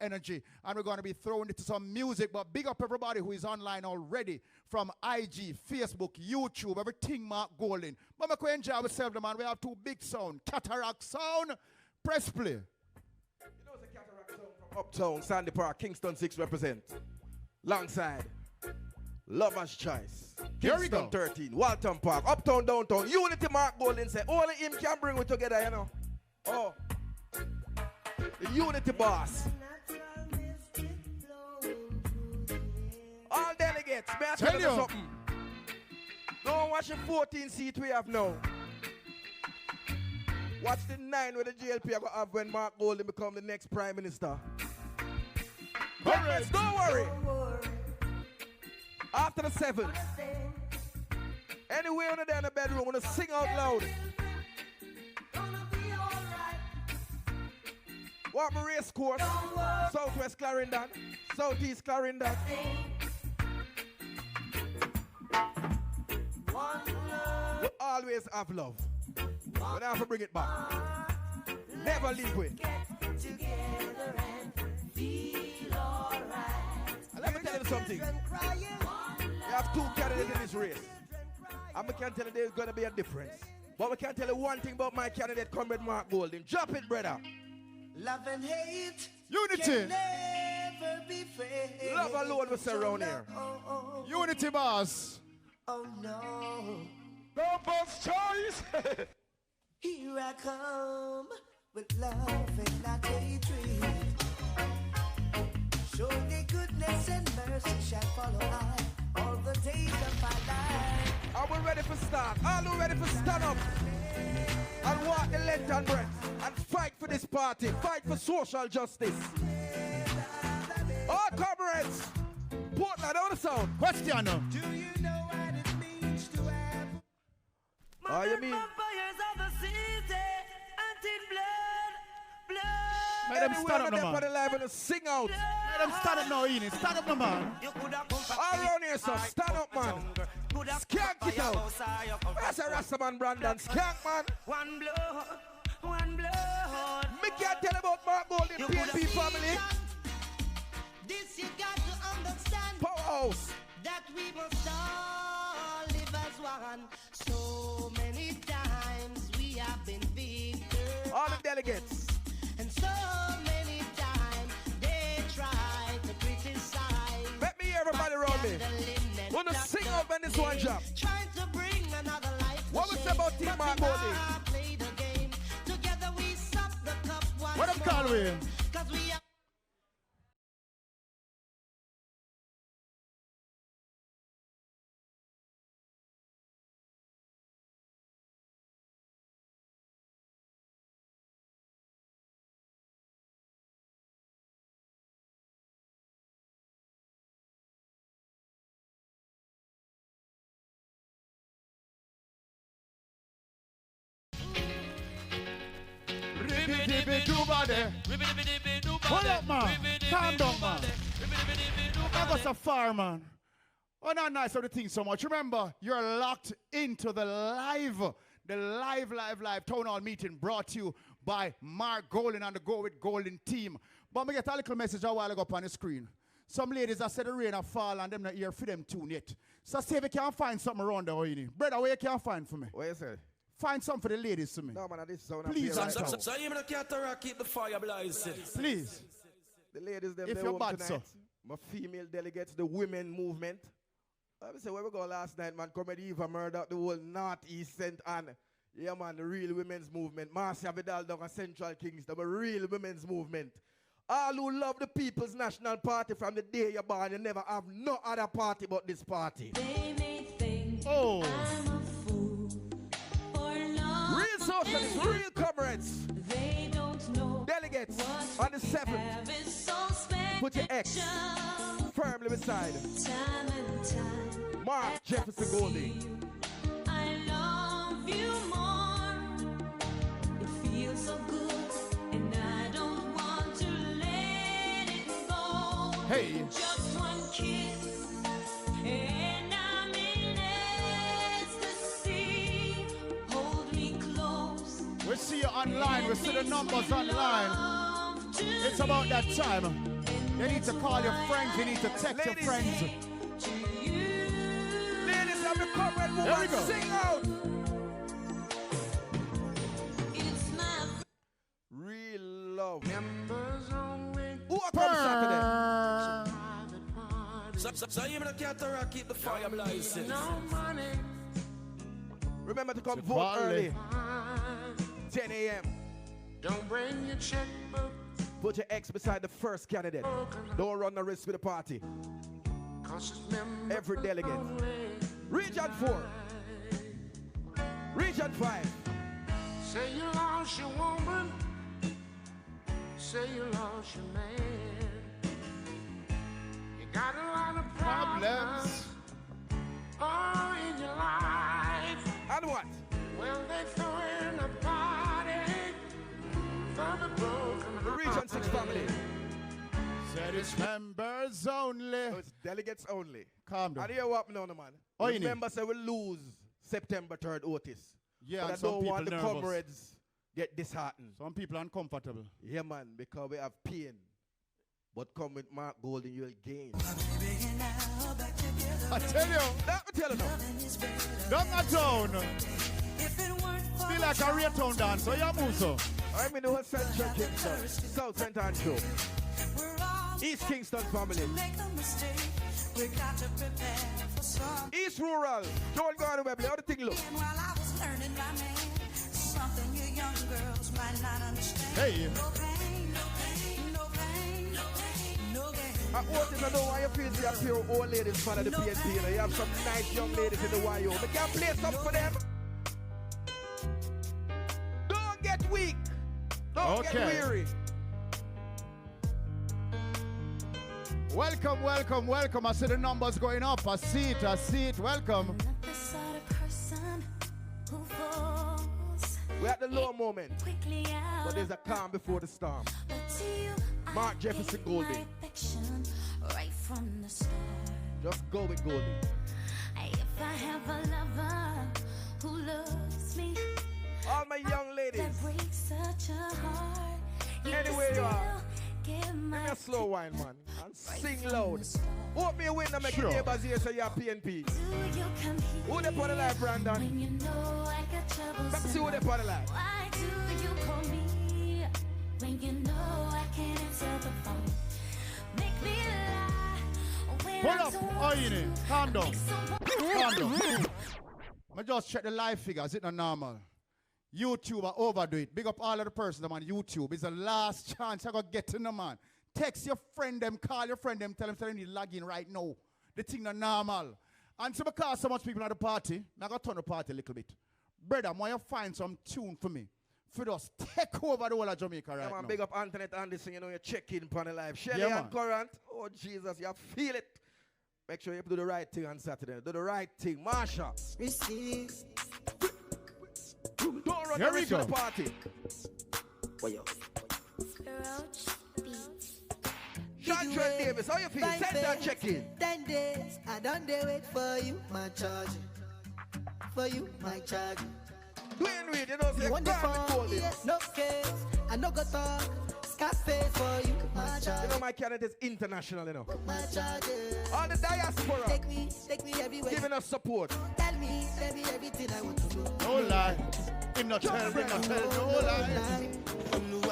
energy, and we're going to be throwing it to some music. But big up everybody who is online already from IG, Facebook, YouTube, everything Mark Golding. But we can enjoy ourselves, man. We have two big sound, Cataract Sound. Press play. You know the Cataract Sound from Uptown, Sandy Park, Kingston 6 represent. Longside, Lover's Choice, Kingston 13, Walton Park, Uptown, Downtown, Unity. Mark Golding say, only him can bring it together, you know. Oh, the Unity boss. All delegates, may I tell you something? Don't watch the 14 seat we have now. Watch the 9 with the GLP I go have when Mark Golding become the next Prime Minister. Right. Don't worry. After the 7th, anywhere under there in the bedroom, I'm going to sing out loud. Walk my race course, Southwest Clarendon, Southeast Clarendon. We always have love. We don't have to bring it back. Never leave it. Let me tell you something. We have two candidates in this race. And we can't tell you there's going to be a difference. But we can tell you one thing about my candidate, Comrade Mark Golding. Drop it, brother. Love and hate. Unity. Can never be fair. Love alone was around here. Unity, boss. Oh no. Nobody's choice. Here I come with love and not hatred. Surely goodness and mercy shall follow I all the days of my life. Are we ready for start? Are we ready for stand up? And walk the length and breadth and fight for this party. Fight for social justice. All comrades, Portland on the sound. Question. Do you know what it means to have? Oh, you mean? Vampires of the city, until blood. Let them stand up, no, man. For the live and sing out. Let them stand up now, Ian. Stand up, no, man. All around here, so stand up, man. Skank it out. That's a Rastaman Brandon. Skank, man. One blood. Me can't tell about Mark Golding, PNP family. This you got to understand. Powerhouse. That we must all live as one. So many times we have been victors. All the delegates. And so many times they try to criticize. Let me hear everybody around me. Wanna sing out when this one drop. Trying to bring another life. What was about Team Mark Golding? Play the game. Together we suck the cup once What up, Calvin? Cause we are Hold up, man. Calm down, man. I got so far, man. Oh, not nice of the thing so much. Remember, you're locked into the live town hall meeting brought to you by Mark Golding and the Go With Golding team. But I get a little message a while ago up on the screen. Some ladies that said the rain have fall and them not here for them tune yet. So see if you can find something around there, Oini. Brother, where you can find for me? What you say? Find something for the ladies to me. No, man, this sound Please, right so you mean Cataract keep the fire blazing? please. The ladies, them, If they you're home bad, tonight. sir. My female delegates, the women movement. I say, where we go last night, man? Comedy Eva murdered the whole Northeast St. Anne. Yeah, man, the real women's movement. Marcia Vidal down at Central Kingston, the real women's movement. All who love the People's National Party from the day you're born, you never have no other party but this party. They may think Oh. I'm a fool for love. Real socialists, real comrades. They don't know Delegates what on the 7th. have is so special. Put your X firmly beside Time and time. Mark Jefferson Golding. I love you more. It feels so good, and I don't want to let it go. Hey. Just one kiss, and I'm in ecstasy. Hold me close. We see you online. We see the numbers online. It's about that time. You need to call your friends. You need to text your Ladies. friends. Ladies, have a comrade Here we woman. go. Sing out. It's my Real love. Members only. Who are coming Saturday? So you can't keep the fire blazing. no money. Remember to come It's vote quality. early. 10 a.m. Don't bring your checkbook, Put your X beside the first candidate. Don't run the risk with the party. 'cause it's members Every delegate. only. Region 4. Region 5. Say you lost your woman. Say you lost your man. You got a lot of problems. Oh, in your life. And what? Well, they throw in a party for the broken The Region 6 family. Said it's members only. So it's delegates only. Calm down. And here what now, man? Oh, you need- Remember, say we lose September 3rd, Otis. Yeah, But I and some don't want the people nervous. comrades get disheartened. Some people uncomfortable. Yeah, man, because we have pain. But come with Mark Golden, you'll gain. I tell you, Let me tell you now. down a town. Feel like a real town dance. So you move so. I'm in the whole Central Kingston, South St. Andrew, East Kingston family, East Rural, Joel Garden Webley, how the thing look? Hey, At Otis, I know why you feel you have pure old ladies fan of the PNP. You have some nice young ladies in the YO. But can play something for them? Don't get weak. Don't get Okay. weary. welcome, welcome, welcome. I see the numbers going up. I see it, welcome. Not the sort of person who falls We're at the low moment, quickly out. but there's a calm before the storm. But to you, Mark I Jefferson gave Goldie. my affection right from the start. Just go with Goldie. If I have a lover who loves me, All my young ladies, that breaks such a heart. Anywhere you are, give give my me a slow wine, man, and sing from loud. the start. Hope me a win and make Sure. your neighbors here so you're PNP. Do you come here Who they put the life, Brandon? when you know I got troubles? Let me see who they put the life. Why do you call me when you know I can't answer the phone? Make me lie when Hold I up. don't Oh, want you to. need. Calm down. Make someone Calm down. I just check the live figures. It's not normal. YouTube, I overdo it. Big up all of the persons them on YouTube. It's the last chance I got get to them, man. Text your friend them, call your friend them, tell them they need log in right now. The thing not normal. And so because so much people at the party, I got to turn the party a little bit. Brother, why you find some tune for me? For us, take over the whole of Jamaica right Yeah, man, now. big up Antoinette Anderson, you know, you check in upon the live. Shelly Yeah, man. and Current, oh Jesus, you feel it. Make sure you do the right thing on Saturday. Do the right thing. Marsha, Receive. don't run Here the we risk of go. the party. Roach beats. Chantrell Davis, how you feel? Send that check in. 10 days, I don't dare wait for you, my charge. For you, my charge. Dwayne Reed, you know, say, You want the grab it, phone? hold it. Yes, no case. I no go talk. Scarface for you, my You charge. know, my candidate is international, you know. My charge. All the diaspora Take me everywhere. giving us support. Tell me everything I want to do. No lie. Him not tell, him not tell, no lie.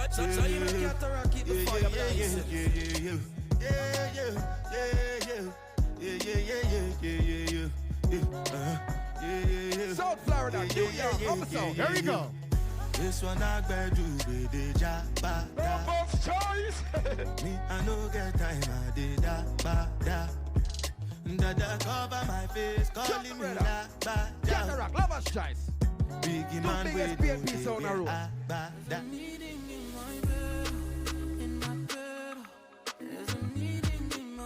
So you can't keep the fire blazing. South Florida, New York, up south. Here we go. This one I better do with the jabba. Both choice. Me, I no get time, I did that, ba, da. Dada cover my face, calling me la, ba, da. Cataract, Lover's Choice. Biggie Two man, biggest we PNP sound a row. ba, da.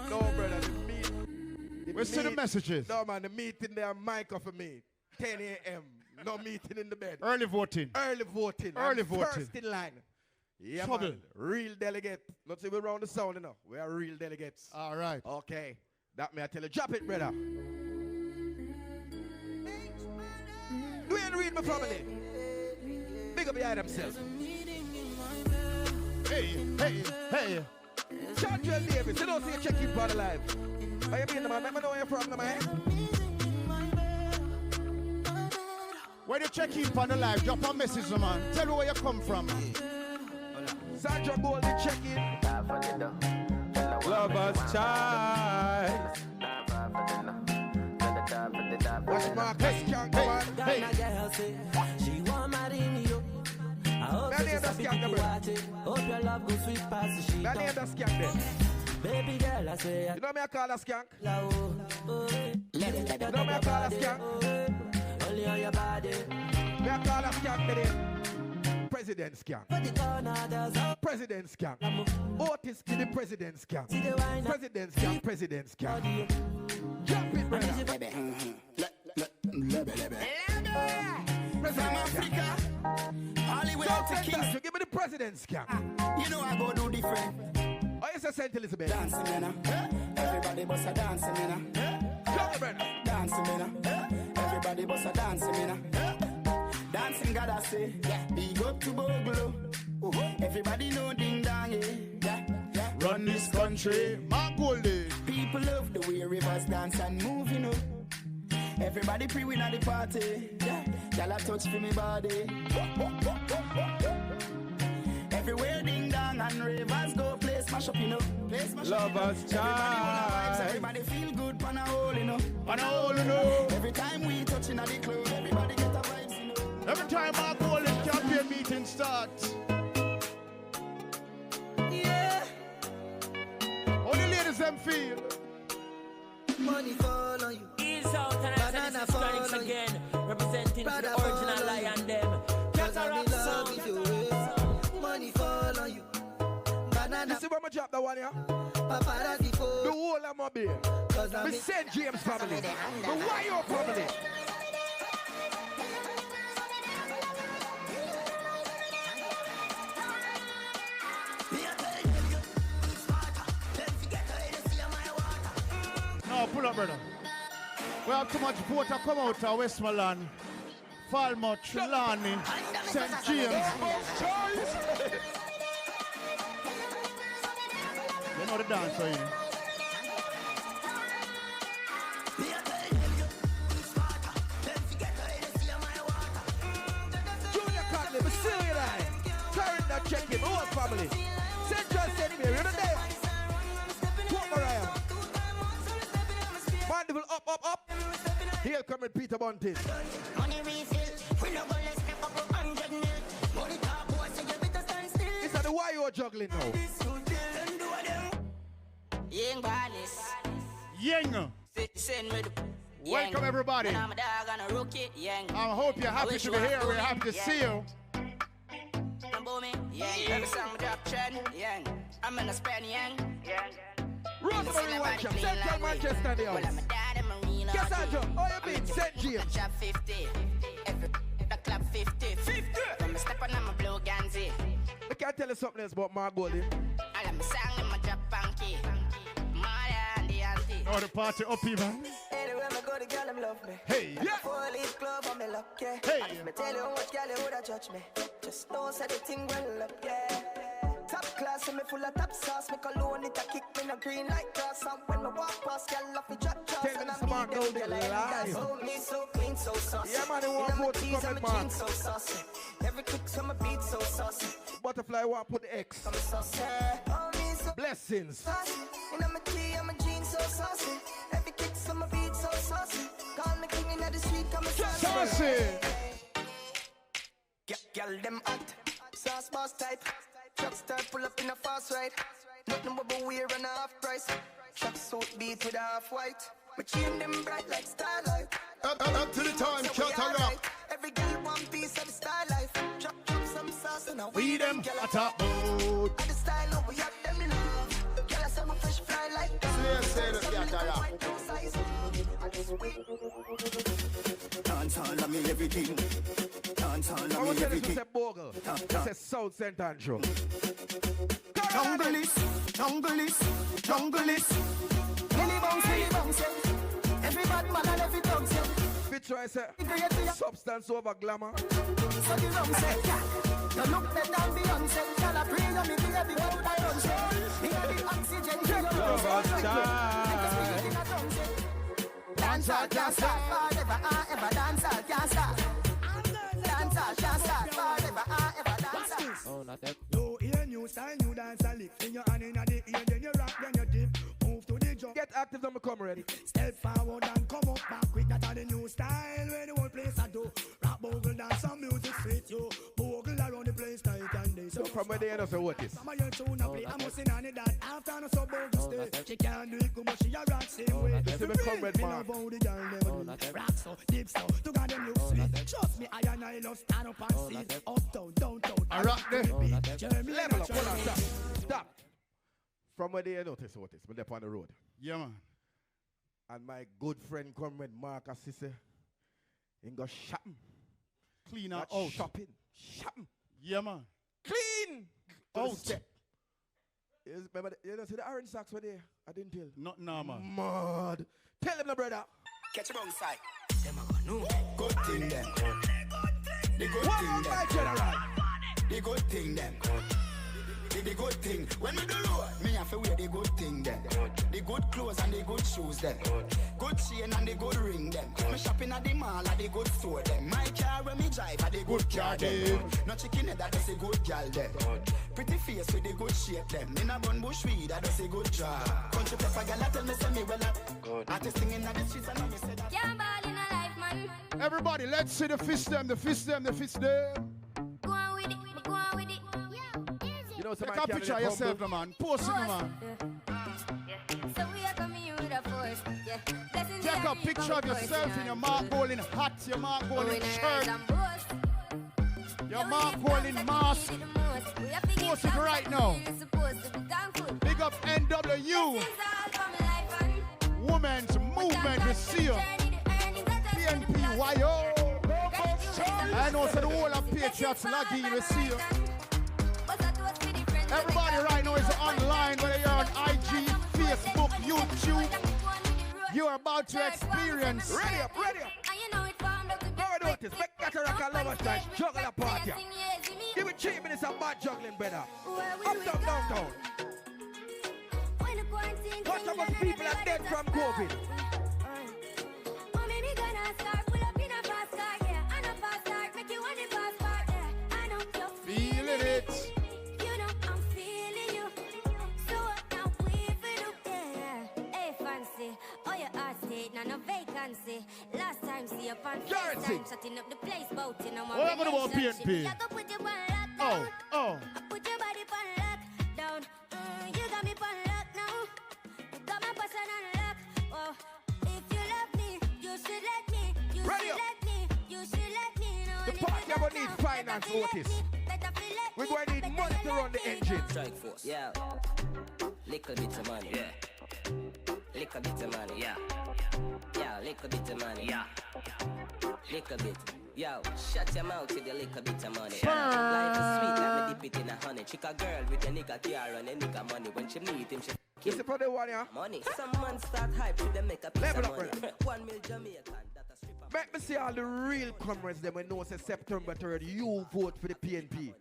No, brother, the meet. We see the messages. No, man, the meeting there, Micah for me. 10 a.m. No meeting in the bed. Early voting. Early voting. Early I'm voting. First in line. Yeah, Trouble. man. Real delegate. Not say we're around the sound, you know. We are real delegates. All right. Okay. That may I tell you. Drop it, brother. Dwayne Reed, my family. behind themselves. Hey. Chantrell Davis, you don't see a check-in for the live. How you mean, man? Let me know where you're from, man. When you check in on the live, drop a message, man. Tell me where you come from. Sandra Goldie check-in. Lover's child. Watch Marcus Skank, man. Hey. She want marry me, yo. I hope That ain't it's the a Skank, big bro. party. Hope your love goes sweet past the sheet. That ain't the Skank there. Baby girl, I say You know me I call a Skank? you know me I call a Skank? only on your body. Me I call a Skank today. President Skank. But the corner does up. President Skank. Otis to the President Skank. See the wine up. President Skank. President Skank. Jump it, brother. From Africa, Hollywood Don't to take Kings. that. Give me the President Skank. You know I go do different. Oh, it's a St. Elizabeth. Dancing, you know. Everybody bust a dancing, you know. Come on, brother. Dancing, you know. Everybody bust a dancing, you know. Dancing, God, I say. Big up to Bogolo. Everybody know ding dong, yeah. Run this country, Mark Goldie. People love the way rivers dance and move, you know. Everybody pre-win at the party. Y'all touch for me body. Everywhere ding dong and rivers go play smash up, you know. Play smash up, Lover's you know. Everybody wanna vibes, child. everybody feel good on a hole, you know. On a hole, you know. Every time we touching at the club, everybody get a vibes, you know. Every time Mark Goldie's campaign meeting starts. Yeah. How the ladies them feel? Money fall on you. Ease out and I Banana said this is fall Chronix on you. again, representing for the Brother fall original on lion you. them. Cause I'm in Cataract love sound. with you. Money fall on you. Banana You see where I drop that one, yeah? paparazzi The fall. whole of my beer. Cause I'm The in St. James family. The Wyo family. No, pull up, brother. We have too much water come out of Westmoreland, Falmouth, Trelawney, St. James. You know the dance, so you know. Junior Conley, we see you there. Current that check him, whole family. Central St. Mary, you know there. Port Mariah. Mandeville up. Here coming Peter Bunting. Money refill, we no go let's step up 100 mil. Money top boy, so you better stand still. It's at the Wyo juggling now. Young Ballis. Yang. Send me the Welcome, everybody. I'm a dog and a rookie. Young. I hope you're happy to be here. We're happy to see you. Every song we drop trend. Young. I'm in a span. Young. Rosemary Whitechap, Central Manchester the Well, I'm a house. dad, I'm a Reno. Yes, Andrew. How you been? St. James. Drop 50. Every the club 50. 50. From a step on, I'm a blue Ganzi. I can't tell you something else about Mark Goldie. All of my song, I'm a drop funky. Maya and the auntie. Oh, the party up even. Anywhere I go, the girl them love me. Hey. Yeah. Four-leaf club, I'm in luck, yeah. Hey. And if me tell you how much girl you woulda judge me, just know say the thing well up, yeah. Top class, and me full of top sauce. Me cologne it a kick me no green like grass. And when me walk past, girl off the drop trust. Tell me And this I Mark meet them Goldie girl like live. so me so clean, so saucy. Yeah, man, they want Inna my vote to tees come and in, my man. jeans so saucy. Every kick so my beat so saucy. Butterfly want put the X. I'm saucy. Oh, me so Blessings. saucy. Inna my tee and my jeans so saucy. Every kick so my beat so saucy. Call me king inna the street, I'm a saucy. Saucy. Girl, them hot. Sauce boss type. Truck start pull up in a fast ride. Nothing but wear and a half price. Truck suit beat with a half white. My chain them bright like starlight. Up to the time, So we Cataract. alright. Every girl one piece of the style life. Drop some sauce and a We them girl a top boat. at the style now we have them love. Girl I say my fresh fly like that. Slave say the Some little Cataract. white no size. I just wait. Dance all of me everything. Dance all I of want me to tell you to everything. say Bogle. This is South St. Andrew. Jungle is, jungle is, jungle is. Willy bounce, yeah. Every bad man and every dog say. Bitch, I say Create for ya. substance over glamour. So the rum say, yeah. You look better than Beyonce. Shall I pray you me baby go to the sunset? Inna the oxygen, Dancehall can't stop forever and ever. Dancehall can't stop. Dancehall can't stop forever and ever. Dancehall. Oh, not that. You hear new style, new dance a lick. In your hand in the ear, then you rock, then you dip. Move to the jump. Get active, don't come ready. Step forward and come up back quick. That's the new style where the whole place I do. Rap, bogle, dance, some music fit you. Bogle around the place tight and they So from where they end up, so what is? Some of your tune a play, I'm missing on it that after no so bogle stay. She can't do it good, but she a rock same way. This is the comrade Me mark. love how the girl them do. Rock so, deep so, to God them look sweet. Trust me, I and I love stand up and see. Uptown, downtown. I rock there. Jeremy, Level up, hold on, stop. Stop. From where they notice what is, but they're on the road. Yeah, man. And my good friend comrade Marcus Sisse, he go shopping. Clean Not out. shopping. Shopping. Yeah, man. Clean. Out. Remember, you know, see the orange socks were there? I didn't tell. Not now, man. Mad. Tell them, the brother. Catch a wrong side. Them a go no. Good thing them. The good One thing more, my them. general. The good thing them. The good thing. When we do road, me have to wear the good thing them. The good clothes and the good shoes them. Good chain and the good ring them. Me shopping at the mall at the good store them. My car when me drive at the good car them. No chicken head that does a good gal them. Pretty face with the good shape them. In a bun bush weed that does a good job. Country pepper gal tell me say me well up. Artist singing at the streets and I me say that. Can't ball in a life, man. Everybody, let's see the fist them, the fist them, the fist them. Go on with it, go on with it. You know, Take a picture of yourself, no, man. Post it, no, man. So we are coming in with a force. Yeah. Blessings Take a are picture deep of yourself in your Mark Golden hat, your Mark Golden shirt, your Mark Golden mask. Post it right now. Big up NWU. Women's movement, we see you. PNP, YO. I know, so the whole of Patriots, Laggy, we see you. Everybody right now is online, whether you're on IG, Facebook, YouTube. You're about to experience. Ready up, ready up. Go do this. Make that a rock and lovers night. Juggle a party. Give it 3 minutes of bad juggling, brother. Up, down, downtown. Watch how much people are dead from COVID. Feeling it. No vacancy. Last time see you on Guarantee. FaceTime, shutting up the place, boating on my What happened about relationship. PNP? You go put your one lock down. Oh. Put your body on lockdown. You got me on lock now. You got my person on lock. Oh, if you love me, you should let me. You Ready should up. let me. You should let me know. The party ever need finance, Otis. We're going to need money to run the engine. Strike force. Yeah. Little bit of money. Yeah. Little bit of money. Yeah. Yeah, little bit of money. Yeah. Little bit. Yo, shut your mouth with a little bit of money. Life is sweet, let me dip it in a honey. Chick a girl with a nigga car and a nigga money. When she meet him, she This is for the one, yeah? money. Some man start hype to them make a piece Level of up, money. brother. 1 mil Jamaican, that a strip of Make me see all the real comrades them when know say September 3rd you vote for the PNP.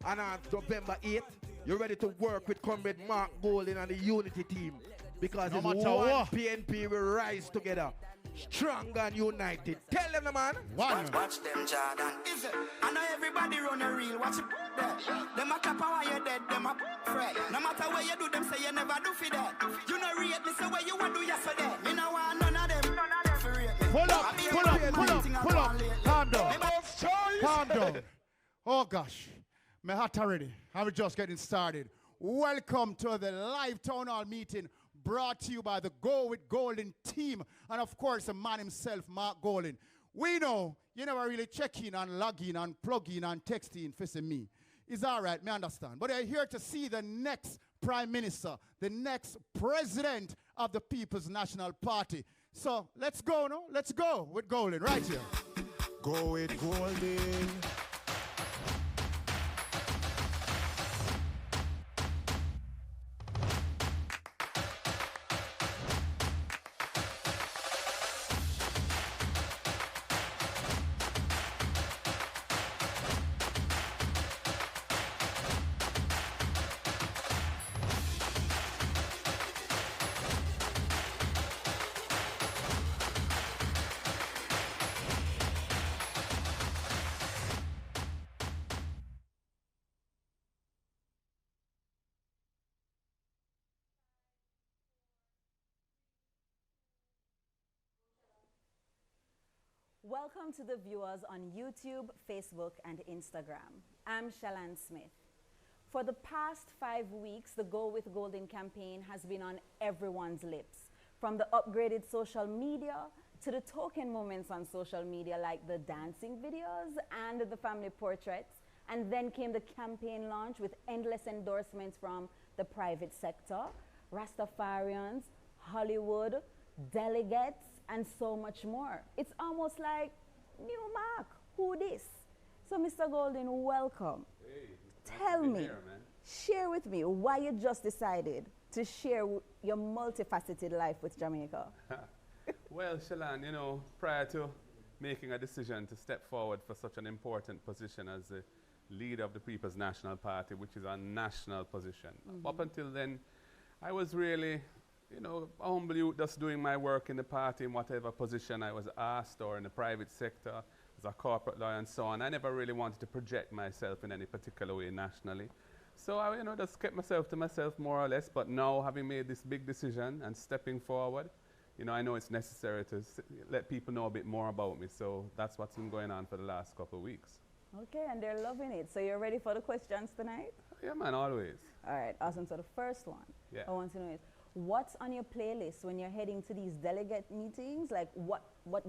And on November 8th, you're ready to work with comrade Mark Golden and the Unity team. Because No it's matter one what. PNP will rise together. Strong and united. Tell them, the man. One. Watch them, Jordan. Is it? I know everybody run a reel. Watch it there. Them a clap while you're dead. Them a fret. No matter what you do, them say you never do for that. You know rate me, say what you want do yesterday. Me no want none of them. For rate me. Pull up, I be pull a up, man pull up, thing I pull call up. lately. Calm down. Me Calm down. Oh gosh. My heart already. I'm just getting started. Welcome to the live town hall meeting brought to you by the Go with Golden team. And of course, the man himself, Mark Golden. We know you never really check in and log in and plug in and text in for me. It's all right, me understand. But I'm here to see the next prime minister, the next president of the People's National Party. So let's go, no? Let's go with Golden right here. Go with Golden. Welcome to the viewers on YouTube, Facebook, and Instagram. I'm Shalane Smith. For the past 5 weeks, the Go With Golden campaign has been on everyone's lips. From the upgraded social media to the token moments on social media like the dancing videos and the family portraits. And then came the campaign launch with endless endorsements from the private sector, Rastafarians, Hollywood, delegates, and so much more. It's almost like, new mark, who this? So Mr. Golden, welcome. Hey, Tell me, here, man. share with me why you just decided to share your multifaceted life with Jamaica. Well, Shalane, you know, prior to making a decision to step forward for such an important position as the leader of the People's National Party, which is a national position, up until then, I was really, you know, humbly just doing my work in the party in whatever position I was asked, or in the private sector, as a corporate lawyer and so on. I never really wanted to project myself in any particular way nationally. So I, you know, just kept myself to myself more or less. But now, having made this big decision and stepping forward, you know, I know it's necessary to let people know a bit more about me. So that's what's been going on for the last couple of weeks. Okay, and they're loving it. So you're ready for the questions tonight? Yeah, man, always. All right, awesome. So the first one Yeah. I want to know is, what's on your playlist when you're heading to these delegate meetings? Like what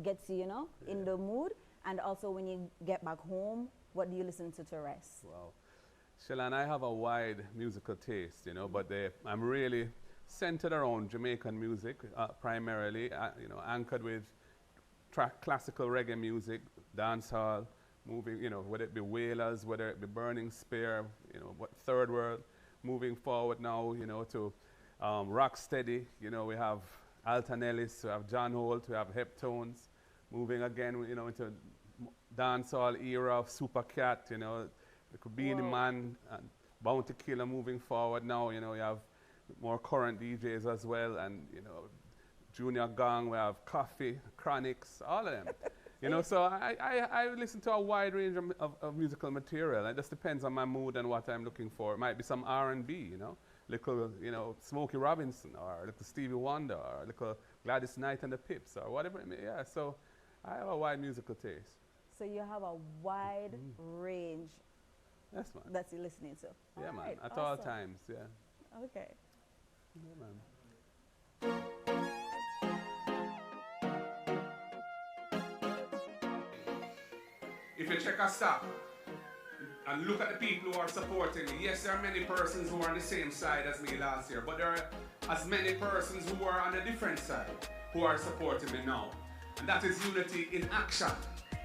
gets you, you know, in the mood? And also when you get back home, what do you listen to rest? Wow. Shalane, I have a wide musical taste, you know, but I'm really centered around Jamaican music, primarily, you know, anchored with classical reggae music, dancehall, moving, you know, whether it be Wailers, whether it be Burning Spear, you know, Third World, moving forward now, you know, to Rocksteady, you know, we have Alton Ellis, we have John Holt, we have Heptones, moving again, you know, into dancehall era of Super Cat, you know, Beenie Man and Bounty Killer moving forward now, you know, we have more current DJs as well, and, you know, Junior Gang, we have Coffee, Chronics, all of them. You know, so I listen to a wide range of musical material. It just depends on my mood and what I'm looking for. It might be some R&B, you know, little, you know, Smokey Robinson, or little Stevie Wonder, or little Gladys Knight and the Pips, or whatever it may be. Yeah, so I have a wide musical taste. So you have a wide range Yes, man. that you're listening to. Yeah, All man, right, at all awesome. times, yeah. Okay. Yeah, man. If you check our stock and look at the people who are supporting me, yes, there are many persons who are on the same side as me last year, but there are as many persons who are on a different side who are supporting me now. And that is unity in action.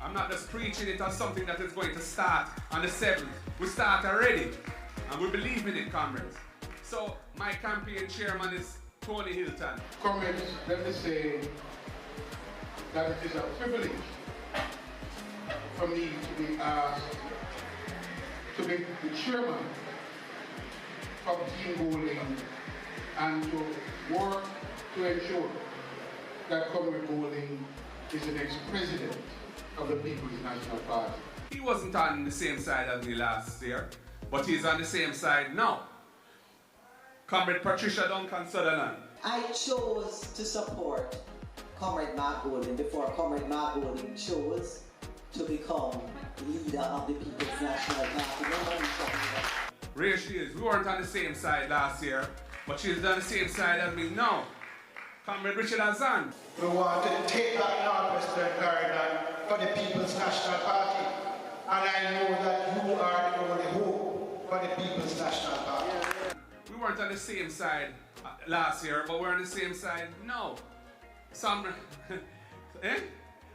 I'm not just preaching it as something that is going to start on the 7th. We start already, and we believe in it, comrades. So my campaign chairman is Tony Hilton. Comrades, let me say that it is a privilege for me to be asked to be the chairman of Team Golding and to work to ensure that Comrade Golding is the next president of the People's National Party. He wasn't on the same side as me last year, but he's on the same side now. Comrade Patricia Duncan Sutherland. I chose to support Comrade Mark Golding before Comrade Mark Golding chose to become leader of the People's National Party. Here she is. We weren't on the same side last year, but she's on the same side as me now. Comrade Richard Azan. We want to take that Northwestern Corridor for the People's National Party. And I know that you are the only hope for the People's National Party. We weren't on the same side last year, but we're on the same side now. Some, eh?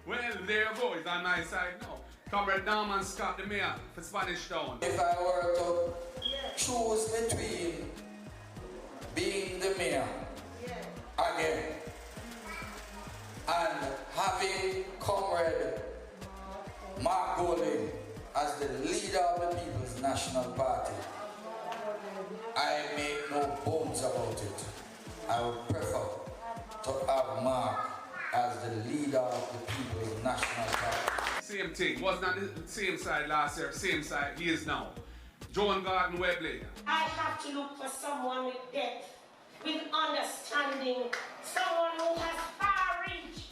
Well, there you go, he's on my side now. Comrade Norman Scott, the mayor for Spanish Town. If I were to choose between being the mayor again and having Comrade Mark Golding as the leader of the People's National Party, I make no bones about it. I would prefer to have Mark as the leader of the People's National Party. Same thing, wasn't on the same side last year, same side he is now. Joan Garden Webley. I have to look for someone with depth, with understanding, someone who has far reach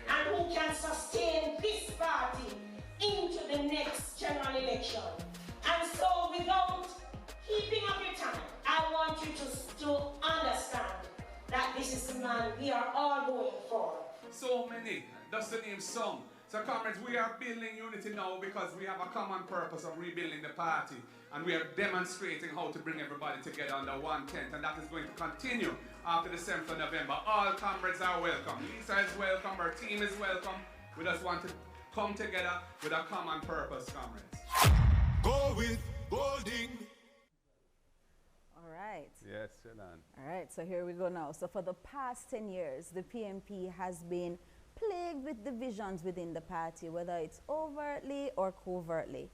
and who who can sustain this party into the next general election. And so without keeping up your time, I want you to understand that this is the man we are all going for. So many, that's the name some. So comrades, we are building unity now because we have a common purpose of rebuilding the party, and we are demonstrating how to bring everybody together under one tent, and that is going to continue after the 7th of November. All comrades are welcome. Lisa is welcome, her team is welcome. We just want to come together with a common purpose, comrades. Go with Golding. All right. Yes, Shelan. All right, so here we go now. So for the past 10 years, the PMP has been plagued with divisions within the party, whether it's overtly or covertly.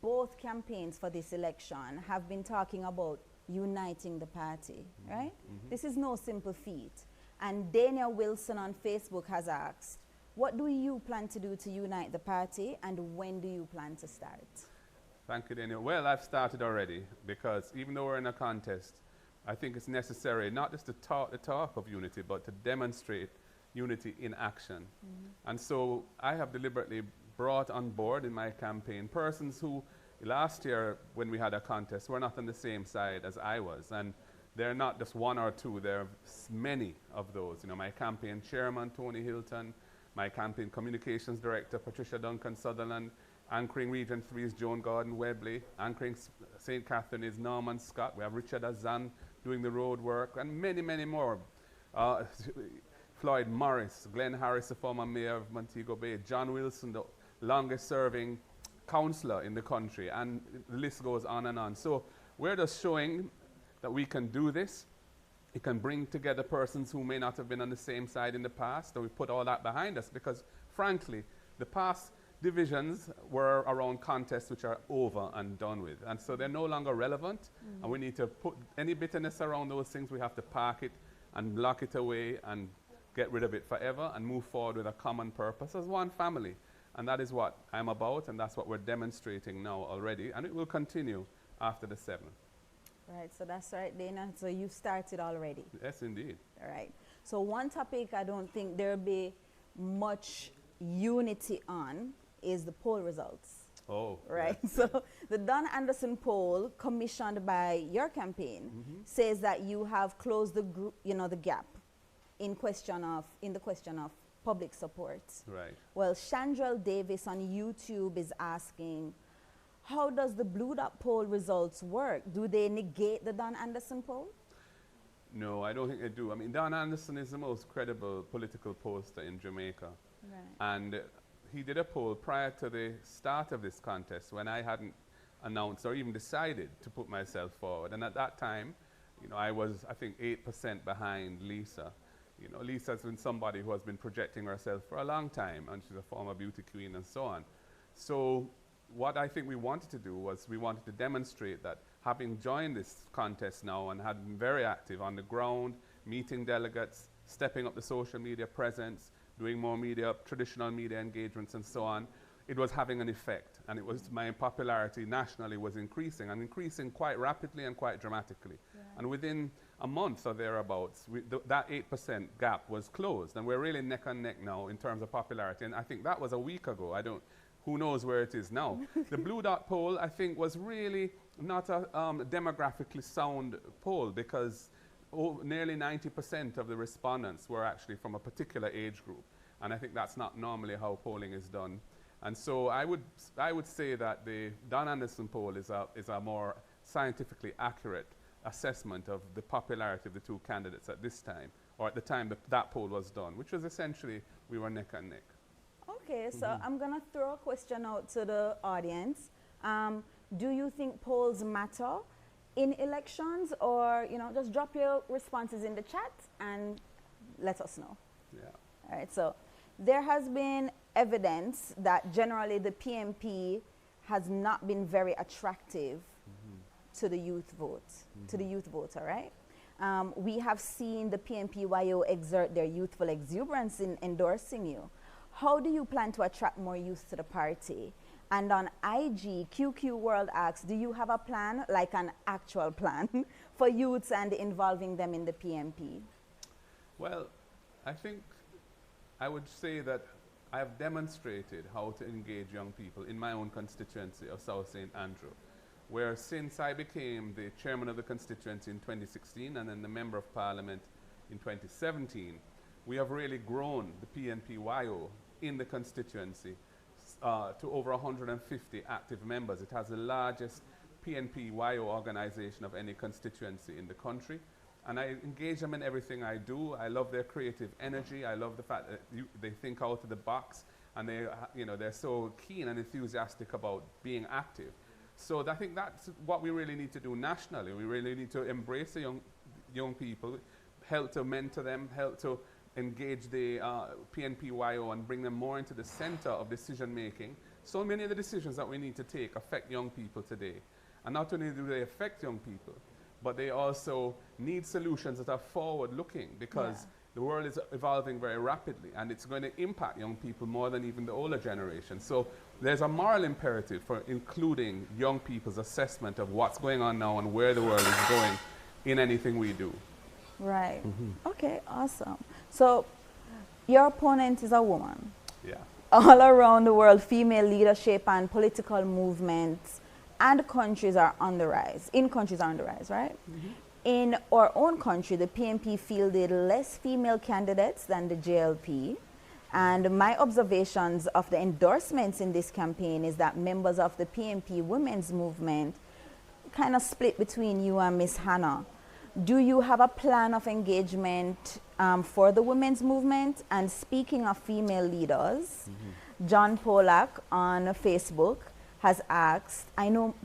Both campaigns for this election have been talking about uniting the party, right? This is no simple feat. And Daniel Wilson on Facebook has asked, what do you plan to do to unite the party, and when do you plan to start? Thank you, Daniel. Well, I've started already, because even though we're in a contest, I think it's necessary not just to talk the talk of unity, but to demonstrate unity in action. And so I have deliberately brought on board in my campaign persons who last year when we had a contest were not on the same side as I was. And they're not just one or two, there are many of those. You know, my campaign chairman, Tony Hilton, my campaign communications director, Patricia Duncan Sutherland, anchoring Region 3 is Joan Gordon Webley, anchoring St. Catherine is Norman Scott, we have Richard Azan doing the road work, and many, many more. Floyd Morris, Glenn Harris, the former mayor of Montego Bay, John Wilson, the longest serving councillor in the country, and the list goes on and on. So we're just showing that we can do this. It can bring together persons who may not have been on the same side in the past, and we put all that behind us because, frankly, the past divisions were around contests which are over and done with, and so they're no longer relevant, and we need to put any bitterness around those things, we have to park it and lock it away and get rid of it forever and move forward with a common purpose as one family. And that is what I'm about, and that's what we're demonstrating now already, and it will continue after the 7th. Right, so that's right, Dana. So you started already. Yes, indeed. All right. So one topic I don't think there'll be much unity on is the poll results. Oh. Right. Yes. So the Don Anderson poll commissioned by your campaign says that you have closed the the gap in the question of public support. Right. Well, Chandrell Davis on YouTube is asking, how does the Blue Dot poll results work? Do they negate the Don Anderson poll? No, I don't think they do. I mean, Don Anderson is the most credible political pollster in Jamaica. Right. And he did a poll prior to the start of this contest when I hadn't announced or even decided to put myself forward. And at that time, I was, I think, 8% behind Lisa. Lisa's been somebody who has been projecting herself for a long time, and she's a former beauty queen and so on. So what I think we wanted to do was we wanted to demonstrate that having joined this contest now and had been very active on the ground, meeting delegates, stepping up the social media presence, doing more media, traditional media engagements and so on, it was having an effect. And it was, my popularity nationally was increasing, and increasing quite rapidly and quite dramatically. Yeah. And within a month or thereabouts, that 8% gap was closed. And we're really neck and neck now in terms of popularity. And I think that was a week ago. Who knows where it is now. The Blue Dot poll, I think, was really not a demographically sound poll, because nearly 90% of the respondents were actually from a particular age group. And I think that's not normally how polling is done. And so I would say that the Don Anderson poll is a more scientifically accurate assessment of the popularity of the two candidates at this time, or at the time that poll was done, which was essentially we were neck and neck. Okay, so I'm going to throw a question out to the audience. Do you think polls matter in elections, or just drop your responses in the chat and let us know? Yeah. All right, so there has been evidence that generally the PMP has not been very attractive to the youth vote, to the youth voter, right? We have seen the PMP-YO exert their youthful exuberance in endorsing you. How do you plan to attract more youth to the party? And on IG, QQ World asks, do you have a plan, like an actual plan, for youths and involving them in the PMP? Well, I think I would say that I have demonstrated how to engage young people in my own constituency of South St. Andrew, where since I became the chairman of the constituency in 2016 and then the member of parliament in 2017, we have really grown the PNPYO in the constituency to over 150 active members. It has the largest PNPYO organization of any constituency in the country. And I engage them in everything I do. I love their creative energy. I love the fact that they think out of the box, and they're so keen and enthusiastic about being active. So I think that's what we really need to do nationally. We really need to embrace the young people, help to mentor them, help to engage the PNPYO and bring them more into the center of decision making. So many of the decisions that we need to take affect young people today. And not only do they affect young people, but they also need solutions that are forward-looking, because the world is evolving very rapidly, and it's going to impact young people more than even the older generation. So there's a moral imperative for including young people's assessment of what's going on now and where the world is going in anything we do. Right. Okay, awesome. So your opponent is a woman. Yeah. All around the world, female leadership and political movements and countries are on the rise. Right? In our own country, the PNP fielded less female candidates than the JLP. And my observations of the endorsements in this campaign is that members of the PNP women's movement kind of split between you and Miss Hannah. Do you have a plan of engagement for the women's movement? And speaking of female leaders, John Polak on Facebook has asked,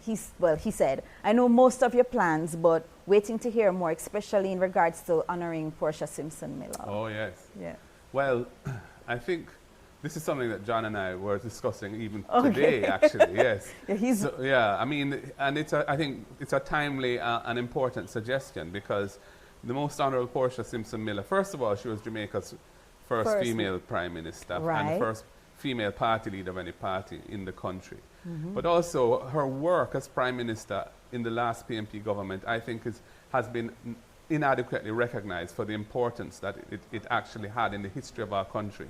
he said, I know most of your plans, but waiting to hear more, especially in regards to honoring Portia Simpson Miller. Oh, yes. Yeah. Well, I think this is something that John and I were discussing even today, actually, yes. I mean, and I think it's a timely and important suggestion, because the Most Honorable Portia Simpson Miller, first of all, she was Jamaica's first female prime minister and the first female party leader of any party in the country. But also her work as prime minister in the last PNP government, I think has been inadequately recognized for the importance that it actually had in the history of our country.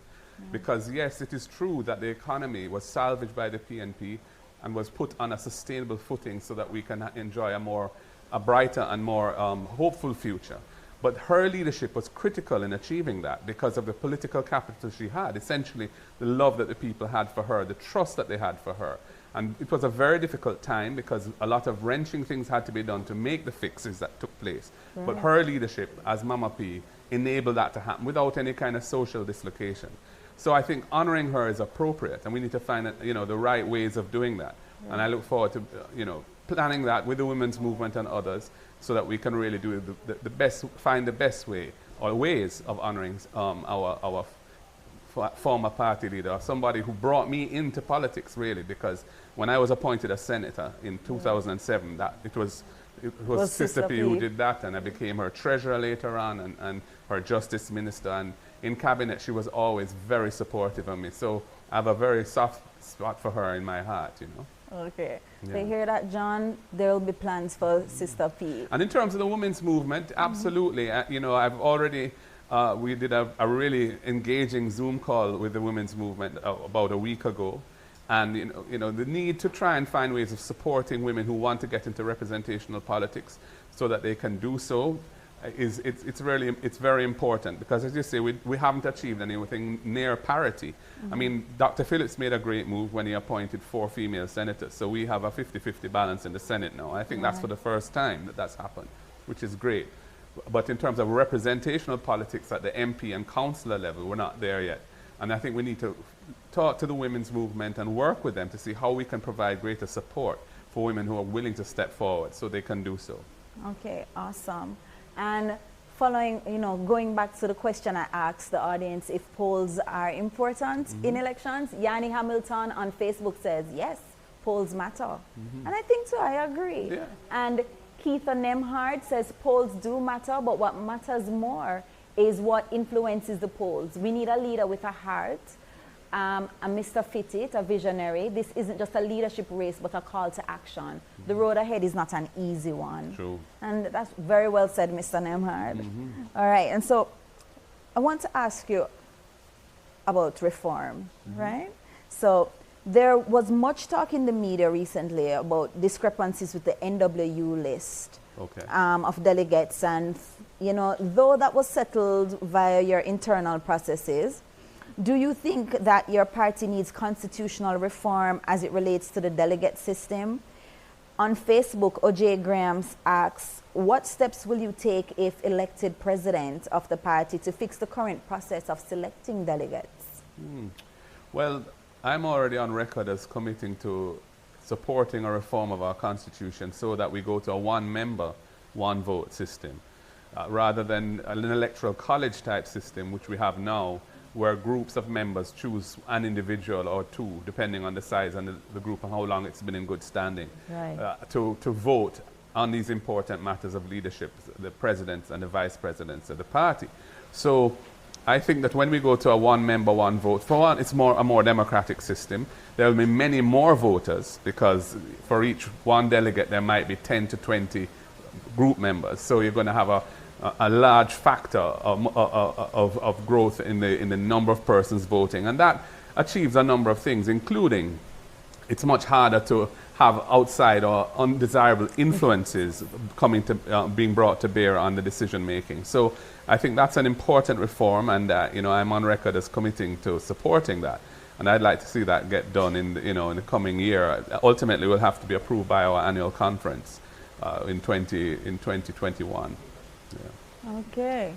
Because yes, it is true that the economy was salvaged by the PNP and was put on a sustainable footing so that we can enjoy a brighter and more hopeful future. But her leadership was critical in achieving that because of the political capital she had, essentially the love that the people had for her, the trust that they had for her. And it was a very difficult time because a lot of wrenching things had to be done to make the fixes that took place. But her leadership as Mama P enabled that to happen without any kind of social dislocation. So I think honoring her is appropriate, and we need to find the right ways of doing that. And I look forward to planning that with the women's movement and others, so that we can really do the best, find the best way or ways of honoring our former party leader, somebody who brought me into politics, really, because when I was appointed as senator in 2007, that it was Sister P who did that, and I became her treasurer later on and her justice minister, and in cabinet she was always very supportive of me. So I have a very soft spot for her in my heart, Okay. So you hear that, John? There will be plans for Sister P. And in terms of the women's movement, absolutely. I've already, we did a really engaging Zoom call with the women's movement about a week ago. And, the need to try and find ways of supporting women who want to get into representational politics so that they can do so it's very important, because as you say, we haven't achieved anything near parity. I mean, Dr. Phillips made a great move when he appointed 4 female senators, so we have a 50-50 balance in the Senate now. I think that's for the first time that's happened, which is great. But in terms of representational politics at the MP and councillor level, we're not there yet. And I think we need to talk to the women's movement and work with them to see how we can provide greater support for women who are willing to step forward so they can do so. Okay, awesome. And following, going back to the question I asked the audience, if polls are important in elections, Yanni Hamilton on Facebook says, yes, polls matter. And I think so, I agree. Yeah. And Keitha Nemhard says polls do matter, but what matters more is what influences the polls. We need a leader with a heart, and Mr. Fittit, a visionary. This isn't just a leadership race, but a call to action. The road ahead is not an easy one. True. And that's very well said, Mr. Nemhard. All right, and so I want to ask you about reform, right? So there was much talk in the media recently about discrepancies with the NWU list of delegates, and you know, though that was settled via your internal processes, do you think that your party needs constitutional reform as it relates to the delegate system? On Facebook, OJ Grahams asks, what steps will you take if elected president of the party to fix the current process of selecting delegates? Well, I'm already on record as committing to supporting a reform of our constitution so that we go to a one-member, one-vote system, rather than an electoral college type system, which we have now, where groups of members choose an individual or two, depending on the size and the group and how long it's been in good standing, to vote on these important matters of leadership, the presidents and the vice presidents of the party. So I think that when we go to a one-member, one-vote, for one, it's a more democratic system. There will be many more voters because for each one delegate, there might be 10 to 20 group members. So you're going to have a large factor of growth in the number of persons voting. And that achieves a number of things, including it's much harder to have outside or undesirable influences coming to being brought to bear on the decision making. So I think that's an important reform, and you know, I'm on record as committing to supporting that. And I'd like to see that get done in the, in the coming year. Ultimately, will have to be approved by our annual conference in 2021. Yeah. Okay.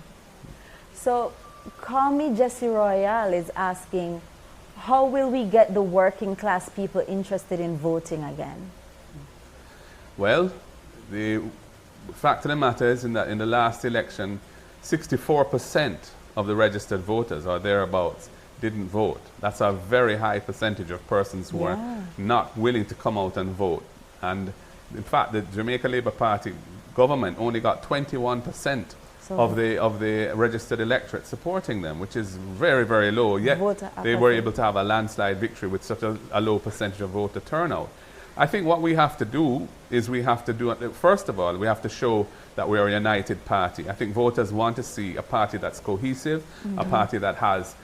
So, Call Me Jessie Royale is asking, how will we get the working class people interested in voting again? Well, the fact of the matter is that in the last election, 64% of the registered voters or thereabouts didn't vote. That's a very high percentage of persons who are not willing to come out and vote. And in fact, the Jamaica Labour Party government only got 21% of the registered electorate supporting them, which is very, very low. Yet they were able to have a landslide victory with such a low percentage of voter turnout. I think what we have to do is first of all, we have to show that we are a united party. I think voters want to see a party that's cohesive, a party that has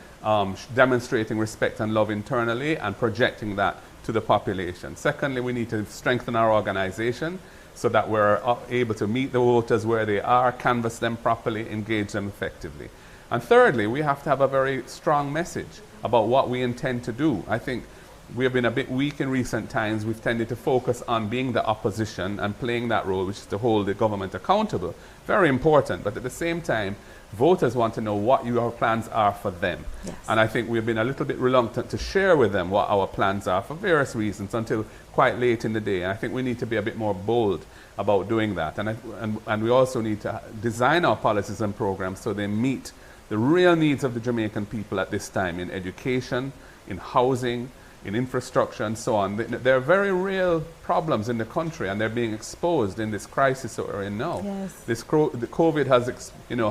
demonstrating respect and love internally and projecting that to the population. Secondly, we need to strengthen our organization so that we're able to meet the voters where they are, canvass them properly, engage them effectively. And thirdly, we have to have a very strong message about what we intend to do. I think we have been a bit weak in recent times. We've tended to focus on being the opposition and playing that role, which is to hold the government accountable. Very important, but at the same time, voters want to know what your plans are for them. Yes. And I think we've been a little bit reluctant to share with them what our plans are for various reasons until quite late in the day. And I think we need to be a bit more bold about doing that. And we also need to design our policies and programs so they meet the real needs of the Jamaican people at this time in education, in housing, in infrastructure and so on. There are very real problems in the country and they're being exposed in this crisis that we're in now. Yes. The COVID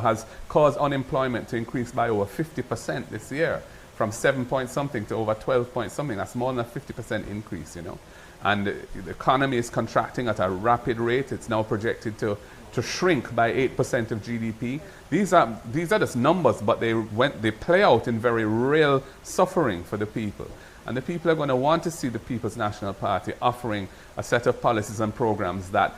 has caused unemployment to increase by over 50% this year, from 7 point something to over 12 point something. That's more than a 50% increase, And the economy is contracting at a rapid rate. It's now projected to shrink by 8% of GDP. These are just numbers, but they play out in very real suffering for the people. And the people are going to want to see the People's National Party offering a set of policies and programs that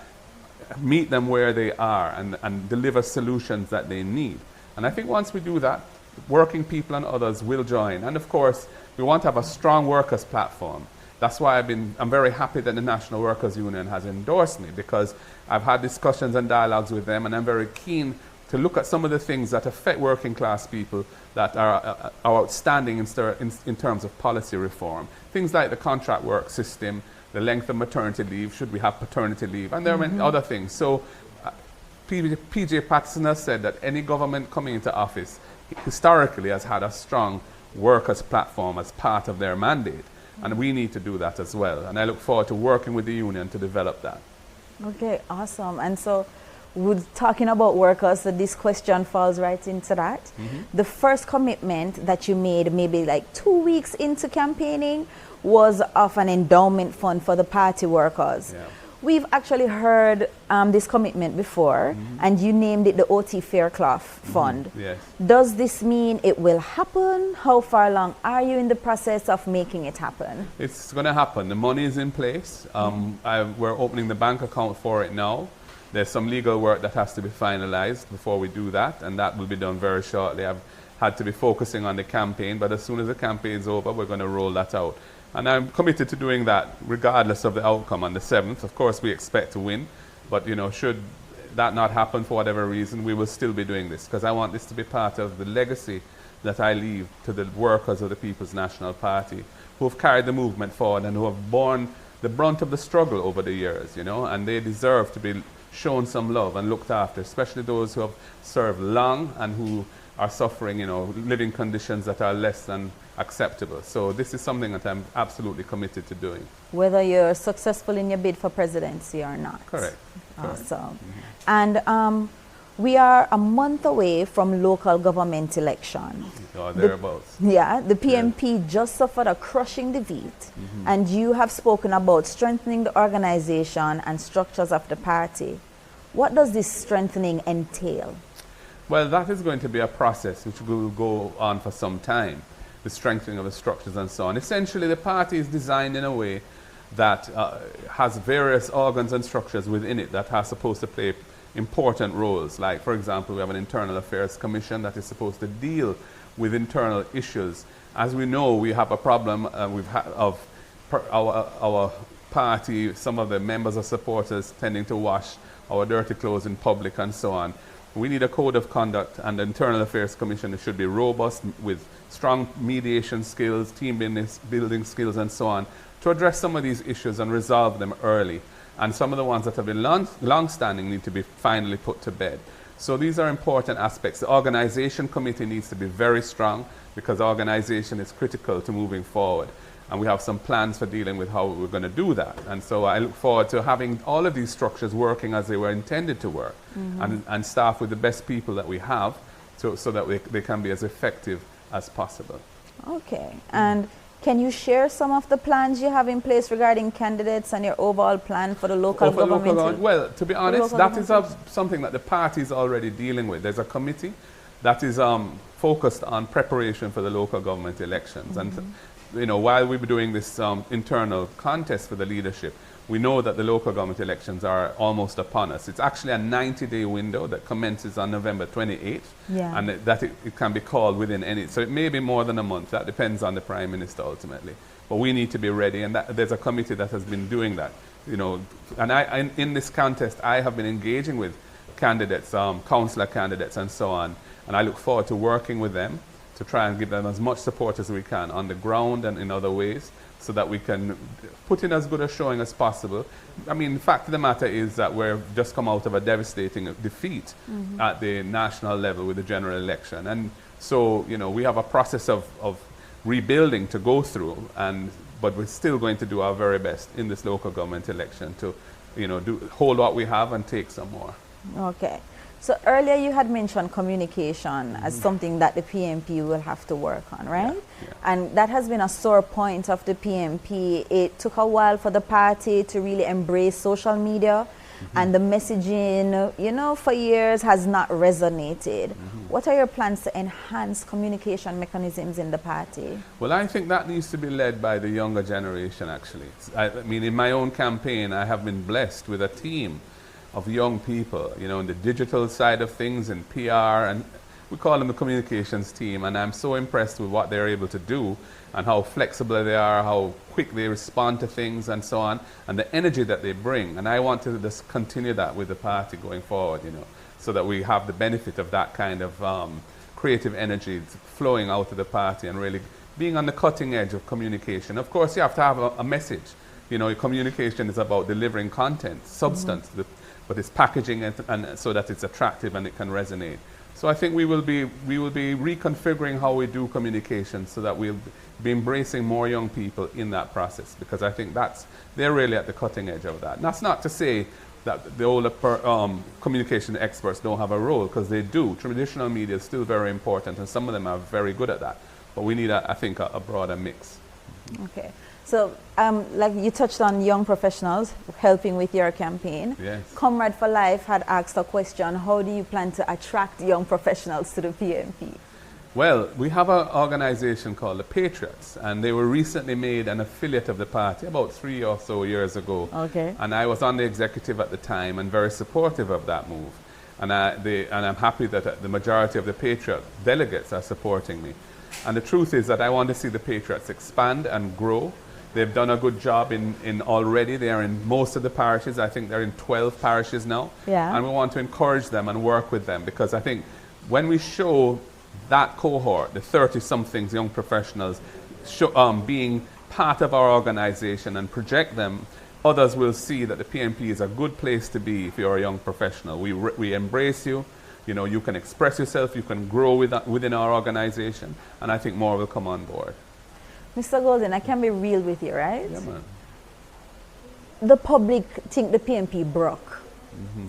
meet them where they are and deliver solutions that they need. And I think once we do that, working people and others will join. And of course, we want to have a strong workers' platform. That's why I'm very happy that the National Workers Union has endorsed me, because I've had discussions and dialogues with them, and I'm very keen to look at some of the things that affect working class people that are outstanding in terms of policy reform. Things like the contract work system, the length of maternity leave, should we have paternity leave, and there are many other things. So PJ Patterson has said that any government coming into office historically has had a strong workers' platform as part of their mandate. And we need to do that as well. And I look forward to working with the union to develop that. Okay, awesome. And so, talking about workers, so this question falls right into that. The first commitment that you made maybe like 2 weeks into campaigning was of an endowment fund for the party workers. Yeah. We've actually heard this commitment before, and you named it the OT Fairclough Fund. Yes. Does this mean it will happen? How far along are you in the process of making it happen? It's going to happen. The money is in place. We're opening the bank account for it now. There's some legal work that has to be finalized before we do that, and that will be done very shortly. I've had to be focusing on the campaign, but as soon as the campaign is over, we're going to roll that out. And I'm committed to doing that regardless of the outcome on the 7th. Of course, we expect to win, but you know, should that not happen for whatever reason, we will still be doing this, because I want this to be part of the legacy that I leave to the workers of the People's National Party, who have carried the movement forward and who have borne the brunt of the struggle over the years, you know, and they deserve to be shown some love and looked after, especially those who have served long and who are suffering, you know, living conditions that are less than acceptable. So this is something that I'm absolutely committed to doing. Whether you're successful in your bid for presidency or not. Correct. Awesome. And we are a month away from local government election. Or thereabouts. The PNP just suffered a crushing defeat, and you have spoken about strengthening the organization and structures of the party. What does this strengthening entail? Well, that is going to be a process which will go on for some time, the strengthening of the structures and so on. Essentially, the party is designed in a way that has various organs and structures within it that are supposed to play important roles. Like, for example, we have an Internal Affairs Commission that is supposed to deal with internal issues. As we know, we have a problem of our party, some of the members or supporters tending to wash our dirty clothes in public and so on. We need a code of conduct, and the Internal Affairs Commission should be robust with strong mediation skills, team building skills and so on, to address some of these issues and resolve them early. And some of the ones that have been long-standing need to be finally put to bed. So these are important aspects. The organization committee needs to be very strong, because organization is critical to moving forward. And we have some plans for dealing with how we're going to do that. And so I look forward to having all of these structures working as they were intended to work, and staff with the best people that we have, so that they can be as effective as possible. Okay. And can you share some of the plans you have in place regarding candidates and your overall plan for the local government? Well, to be honest, that is something that the party is already dealing with. There's a committee that is focused on preparation for the local government elections. And you know, while we were doing this internal contest for the leadership, we know that the local government elections are almost upon us. It's actually a 90-day window that commences on November 28th, and that it can be called within any. So it may be more than a month. That depends on the Prime Minister ultimately. But we need to be ready, and there's a committee that has been doing that. You know, and in this contest, I have been engaging with candidates, councillor candidates, and so on. And I look forward to working with them to try and give them as much support as we can on the ground and in other ways, so that we can put in as good a showing as possible. I mean, the fact of the matter is that we've just come out of a devastating defeat at the national level with the general election. And so, you know, we have a process of rebuilding to go through, but we're still going to do our very best in this local government election to, you know, hold what we have and take some more. Okay. So earlier you had mentioned communication as something that the PNP will have to work on, right? And that has been a sore point of the PNP. It took a while for the party to really embrace social media, and the messaging, you know, for years has not resonated. What are your plans to enhance communication mechanisms in the party? Well, I think that needs to be led by the younger generation, actually. I mean, in my own campaign, I have been blessed with a team of young people, you know, in the digital side of things, in PR, and we call them the communications team, and I'm so impressed with what they're able to do and how flexible they are, how quick they respond to things and so on, and the energy that they bring. And I want to just continue that with the party going forward, you know, so that we have the benefit of that kind of creative energy flowing out of the party and really being on the cutting edge of communication. Of course, you have to have a message. You know, communication is about delivering content, substance, but it's packaging it and so that it's attractive and it can resonate. So I think we will be reconfiguring how we do communication so that we'll be embracing more young people in that process, because I think they're really at the cutting edge of that. And that's not to say that the older communication experts don't have a role, because they do. Traditional media is still very important, and some of them are very good at that. But we need, I think, a broader mix. Okay. So, like you touched on young professionals helping with your campaign. Yes. Comrade for Life had asked a question, how do you plan to attract young professionals to the PMP? Well, we have an organization called the Patriots, and they were recently made an affiliate of the party about 3 or so years ago. Okay. And I was on the executive at the time and very supportive of that move. And I'm happy that the majority of the Patriot delegates are supporting me. And the truth is that I want to see the Patriots expand and grow. They've done a good job in already. They are in most of the parishes. I think they're in 12 parishes now. Yeah. And we want to encourage them and work with them, because I think when we show that cohort, the 30-somethings, young professionals, being part of our organization and project them, others will see that the PMP is a good place to be if you're a young professional. We embrace you. You know, you can express yourself, you can grow within our organization, and I think more will come on board. Mr. Golden, I can be real with you, right? Yeah, man. The public think the PMP broke,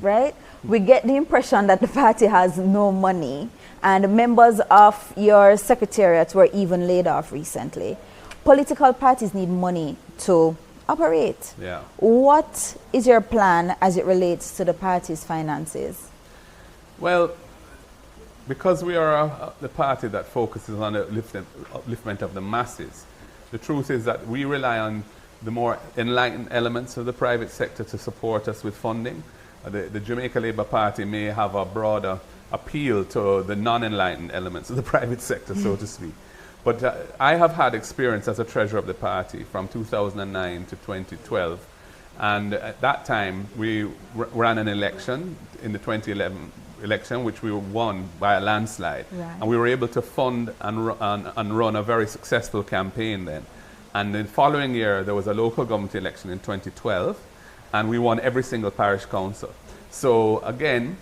right? We get the impression that the party has no money, and members of your secretariat were even laid off recently. Political parties need money to operate. Yeah. What is your plan as it relates to the party's finances? Well, because we are the party that focuses on the upliftment of the masses, the truth is that we rely on the more enlightened elements of the private sector to support us with funding. The Jamaica Labour Party may have a broader appeal to the non-enlightened elements of the private sector, so to speak. But I have had experience as a treasurer of the party from 2009 to 2012. And at that time, we ran an election in the 2011 election, which we won by a landslide. Right. And we were able to fund and run a very successful campaign then. And the following year, there was a local government election in 2012, and we won every single parish council. So again,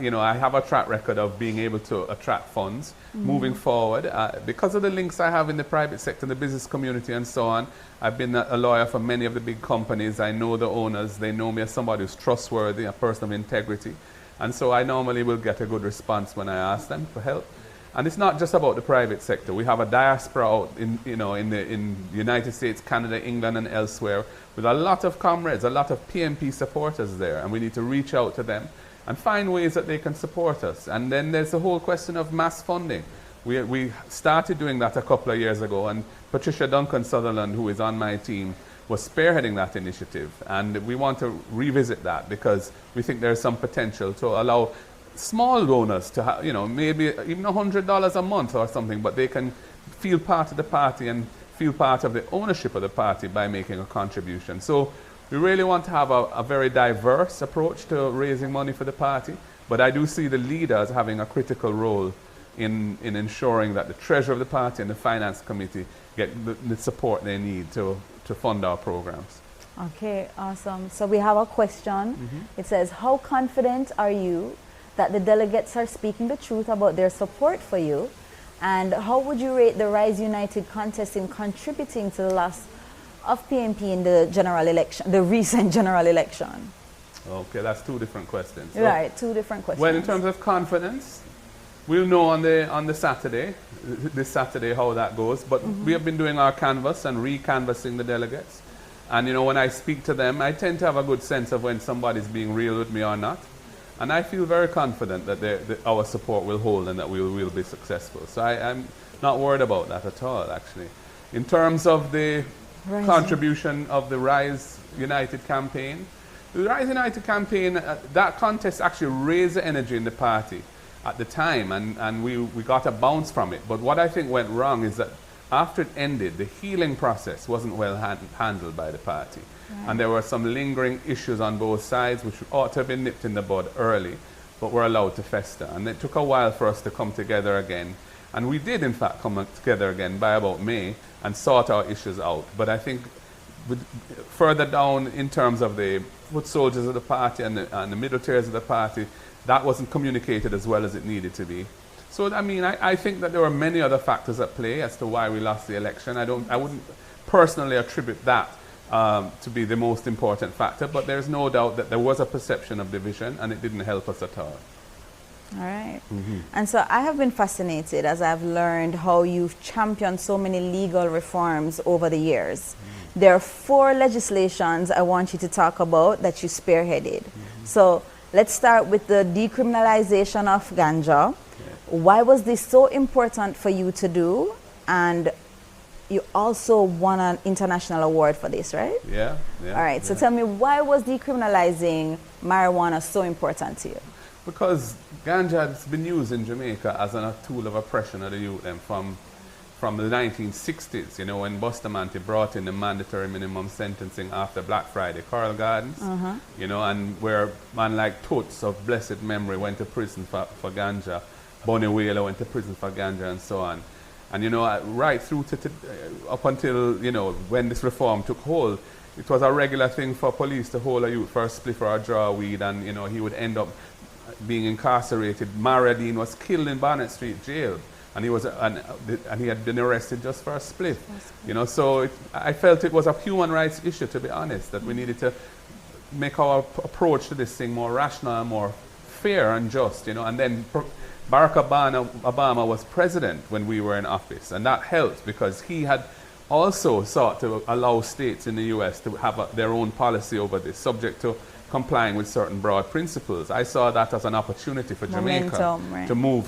you know, I have a track record of being able to attract funds. Moving forward, because of the links I have in the private sector, the business community and so on, I've been a lawyer for many of the big companies. I know the owners. They know me as somebody who's trustworthy, a person of integrity. And so I normally will get a good response when I ask them for help. And it's not just about the private sector. We have a diaspora out in the United States, Canada, England, and elsewhere, with a lot of comrades, a lot of PMP supporters there. And we need to reach out to them and find ways that they can support us. And then there's the whole question of mass funding. We started doing that a couple of years ago, and Patricia Duncan Sutherland, who is on my team, was spearheading that initiative. And we want to revisit that because we think there's some potential to allow small donors to have, you know, maybe even $100 a month or something, but they can feel part of the party and feel part of the ownership of the party by making a contribution. So we really want to have a very diverse approach to raising money for the party, but I do see the leaders having a critical role in ensuring that the treasurer of the party and the finance committee get the support they need to fund our programs. Okay, awesome. So we have a question. It says, how confident are you that the delegates are speaking the truth about their support for you? And how would you rate the Rise United contest in contributing to the loss of PMP in the general election, the recent general election? Okay, that's two different questions. So, right, two different questions. Well, in terms of confidence, we'll know on the Saturday, this Saturday, how that goes. But we have been doing our canvass and re-canvassing the delegates. And, you know, when I speak to them, I tend to have a good sense of when somebody's being real with me or not. And I feel very confident that our support will hold and that we will be successful. So I'm not worried about that at all, actually. In terms of the contribution of the Rise United campaign, the Rise United campaign, that contest actually raised the energy in the party at the time, and we got a bounce from it. But what I think went wrong is that after it ended, the healing process wasn't well handled by the party. And there were some lingering issues on both sides which ought to have been nipped in the bud early, but were allowed to fester. And it took a while for us to come together again. And we did, in fact, come together again by about May and sort our issues out. But I think further down in terms of the foot soldiers of the party and the middle tiers of the party, that wasn't communicated as well as it needed to be. So, I mean, I think that there were many other factors at play as to why we lost the election. I wouldn't personally attribute that to be the most important factor, but there's no doubt that there was a perception of division and it didn't help us at all. All right. Mhm. And so I have been fascinated as I've learned how you've championed so many legal reforms over the years. There are 4 legislations I want you to talk about that you spearheaded. So let's start with the decriminalization of ganja. Why was this so important for you to do? And you also won an international award for this, right? Yeah, yeah. All right, so yeah. tell me, why was decriminalizing marijuana so important to you? Because ganja has been used in Jamaica as a tool of oppression of the youth and from the 1960s, you know, when Bustamante brought in the mandatory minimum sentencing after Black Friday, Coral Gardens, you know, and where man like Toots of blessed memory went to prison for ganja, Bonnie Wheeler went to prison for ganja and so on. And, you know, right through to up until, you know, when this reform took hold, it was a regular thing for police to hold a youth for a spliff or a draw of weed, and, you know, he would end up being incarcerated. Maradine was killed in Barnett Street Jail, and he had been arrested just for a spliff. You know, so I felt it was a human rights issue, to be honest, that we needed to make our approach to this thing more rational and more fair and just, you know. And then Barack Obama was president when we were in office, and that helped because he had also sought to allow states in the U.S. to have their own policy over this, subject to complying with certain broad principles. I saw that as an opportunity for Jamaica right. to move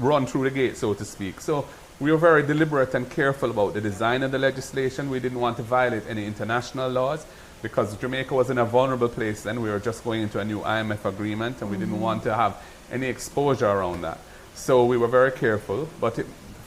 run through the gate, so to speak. So we were very deliberate and careful about the design of the legislation. We didn't want to violate any international laws because Jamaica was in a vulnerable place then. We were just going into a new IMF agreement, and we didn't want to have any exposure around that. So we were very careful, but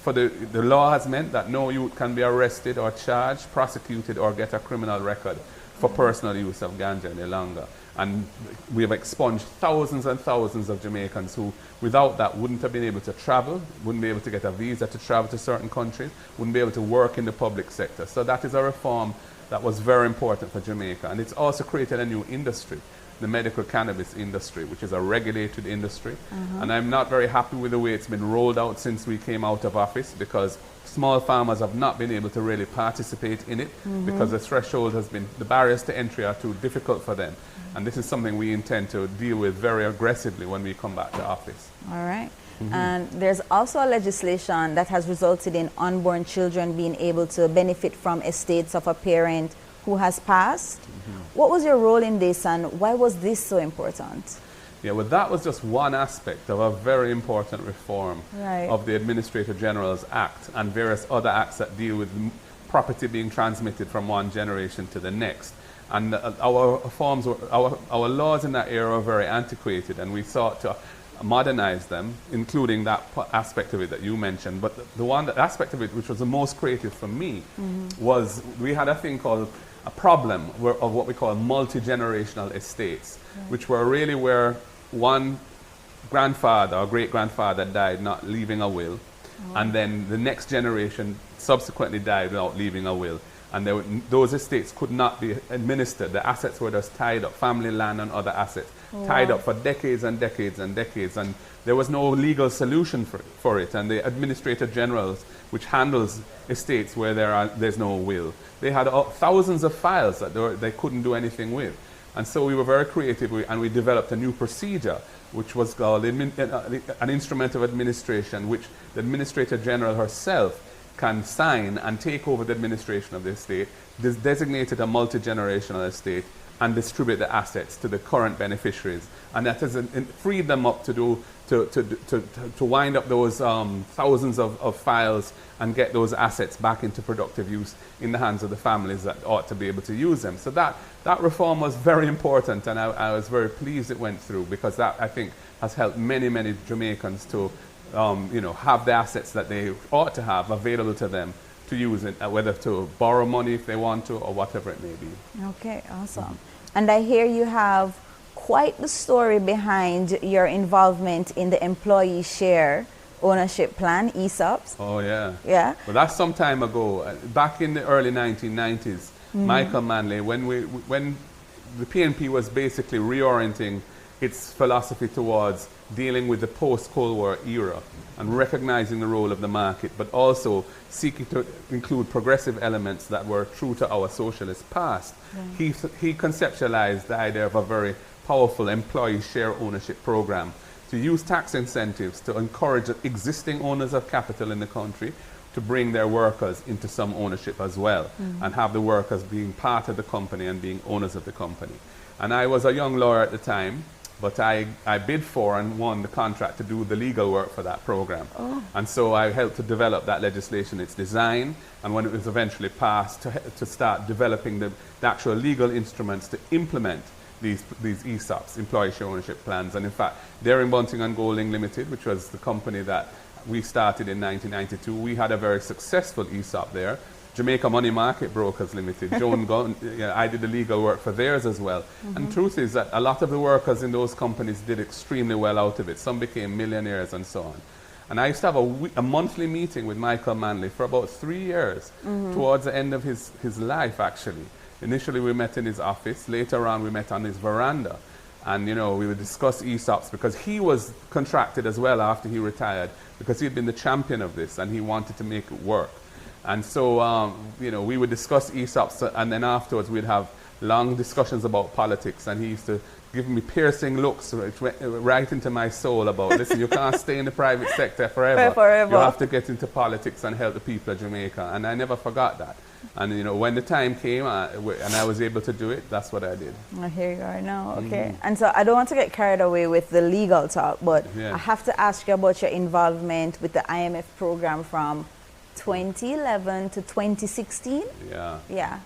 the law has meant that no youth can be arrested or charged, prosecuted, or get a criminal record for personal use of ganja any longer. And we have expunged thousands and thousands of Jamaicans who, without that, wouldn't have been able to travel, wouldn't be able to get a visa to travel to certain countries, wouldn't be able to work in the public sector. So that is a reform that was very important for Jamaica. And it's also created a new industry, the medical cannabis industry, which is a regulated industry. And I'm not very happy with the way it's been rolled out since we came out of office, because small farmers have not been able to really participate in it because the threshold has been, the barriers to entry are too difficult for them. And this is something we intend to deal with very aggressively when we come back to office. All right. And there's also a legislation that has resulted in unborn children being able to benefit from estates of a parent who has passed. What was your role in this, and why was this so important? Yeah, well, that was just one aspect of a very important reform of the Administrator General's Act and various other acts that deal with property being transmitted from one generation to the next. And our laws in that era are very antiquated, and we sought to modernize them, including that aspect of it that you mentioned. But the aspect of it which was the most creative for me was we had a thing called a problem of what we call multi-generational estates, which were really where one grandfather or great-grandfather died not leaving a will, and then the next generation subsequently died without leaving a will. And those estates could not be administered. The assets were just tied up, family land and other assets, tied up for decades and decades and decades. And there was no legal solution for it. And the Administrator Generals, which handles estates where there's no will, they had thousands of files that they couldn't do anything with. And so we were very creative, and we developed a new procedure, which was called an instrument of administration, which the Administrator General herself can sign and take over the administration of the estate, designated a multi-generational estate, and distribute the assets to the current beneficiaries. And that has freed them up to wind up those thousands of files and get those assets back into productive use in the hands of the families that ought to be able to use them. So that reform was very important, and I was very pleased it went through, because that, I think, has helped many, many Jamaicans to you know, have the assets that they ought to have available to them to use it, whether to borrow money if they want to or whatever it may be. Okay, awesome. And I hear you have quite the story behind your involvement in the employee share ownership plan, ESOPs. Oh, yeah. Yeah. Well, that's some time ago. Back in the early 1990s, Michael Manley, when the PNP was basically reorienting its philosophy towards dealing with the post-Cold War era and recognizing the role of the market, but also seeking to include progressive elements that were true to our socialist past. He conceptualized the idea of a very powerful employee share ownership program to use tax incentives to encourage existing owners of capital in the country to bring their workers into some ownership as well, and have the workers being part of the company and being owners of the company. And I was a young lawyer at the time, but I bid for and won the contract to do the legal work for that program. And so I helped to develop that legislation, its design, and when it was eventually passed, to start developing the actual legal instruments to implement these ESOPs, employee share ownership plans. And in fact, Daring Bunting and Golding Limited, which was the company that we started in 1992, we had a very successful ESOP there. Jamaica Money Market Brokers Limited, Joan Gunn, I did the legal work for theirs as well. And the truth is that a lot of the workers in those companies did extremely well out of it. Some became millionaires and so on. And I used to have a monthly meeting with Michael Manley for about 3 years, towards the end of his life, actually. Initially, we met in his office. Later on, we met on his veranda. And, you know, we would discuss ESOPs because he was contracted as well after he retired, because he had been the champion of this and he wanted to make it work. And so, you know, we would discuss ESOPs, and then afterwards we'd have long discussions about politics, and he used to give me piercing looks right into my soul about, listen, you can't stay in the private sector forever. You have to get into politics and help the people of Jamaica. And I never forgot that. And, you know, when the time came and I was able to do it, that's what I did. Oh, here you are now, okay. And so I don't want to get carried away with the legal talk, but I have to ask you about your involvement with the IMF program from 2011 to 2016? Yeah.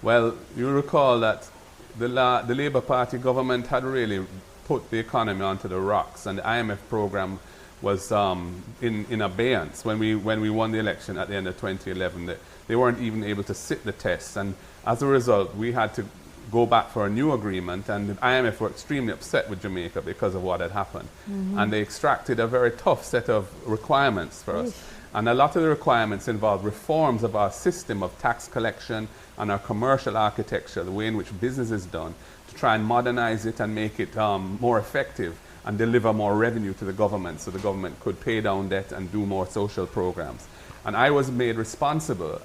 Well, you recall that the Labour Party government had really put the economy onto the rocks, and the IMF program was in abeyance when we won the election at the end of 2011. They weren't even able to sit the test, and as a result, we had to go back for a new agreement, and the IMF were extremely upset with Jamaica because of what had happened. And they extracted a very tough set of requirements for us. And a lot of the requirements involve reforms of our system of tax collection and our commercial architecture, the way in which business is done, to try and modernize it and make it more effective and deliver more revenue to the government, so the government could pay down debt and do more social programs. And I was made responsible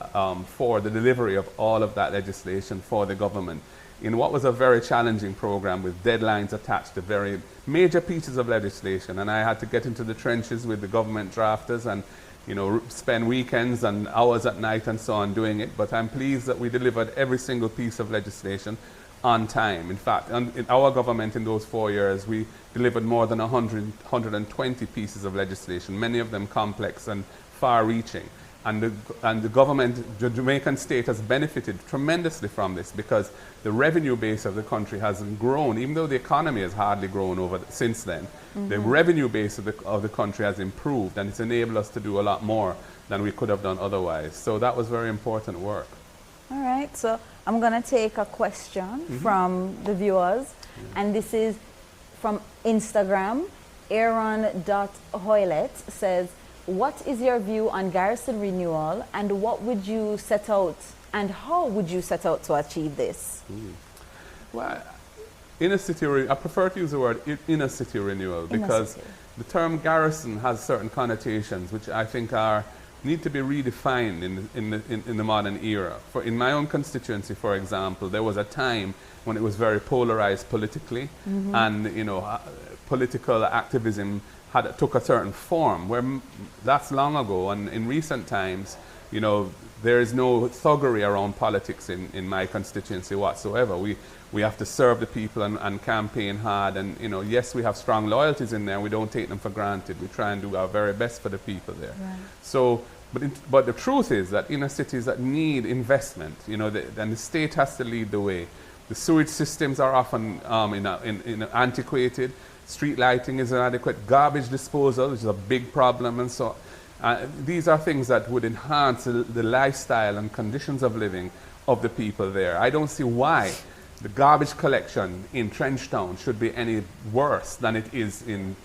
for the delivery of all of that legislation for the government in what was a very challenging program with deadlines attached to very major pieces of legislation. And I had to get into the trenches with the government drafters and, you know, spend weekends and hours at night and so on doing it. But I'm pleased that we delivered every single piece of legislation on time. In fact, in our government in those 4 years, we delivered more than 120 pieces of legislation, many of them complex and far-reaching. And the government, the Jamaican state, has benefited tremendously from this, because the revenue base of the country has grown, even though the economy has hardly grown since then. The revenue base of the country has improved, and it's enabled us to do a lot more than we could have done otherwise. So that was very important work. All right, so I'm going to take a question from the viewers, and this is from Instagram. Aaron.Hoylet says, what is your view on garrison renewal, and what would you set out, and how would you set out to achieve this? Well, inner city, I prefer to use the word inner city renewal, because the term garrison has certain connotations which I think need to be redefined in the modern era. In my own constituency, for example, there was a time when it was very polarized politically, and, you know, political activism took a certain form, where that's long ago. And in recent times, you know, there is no thuggery around politics in my constituency whatsoever. We have to serve the people and campaign hard, and, you know, yes, we have strong loyalties in there, and we don't take them for granted. We try and do our very best for the people there. So, but the truth is that inner cities that need investment, you know, and the state has to lead the way. The sewage systems are often antiquated. Street lighting is inadequate. Garbage disposal, which is a big problem, and so these are things that would enhance the lifestyle and conditions of living of the people there. I don't see why the garbage collection in Trenchtown should be any worse than it is in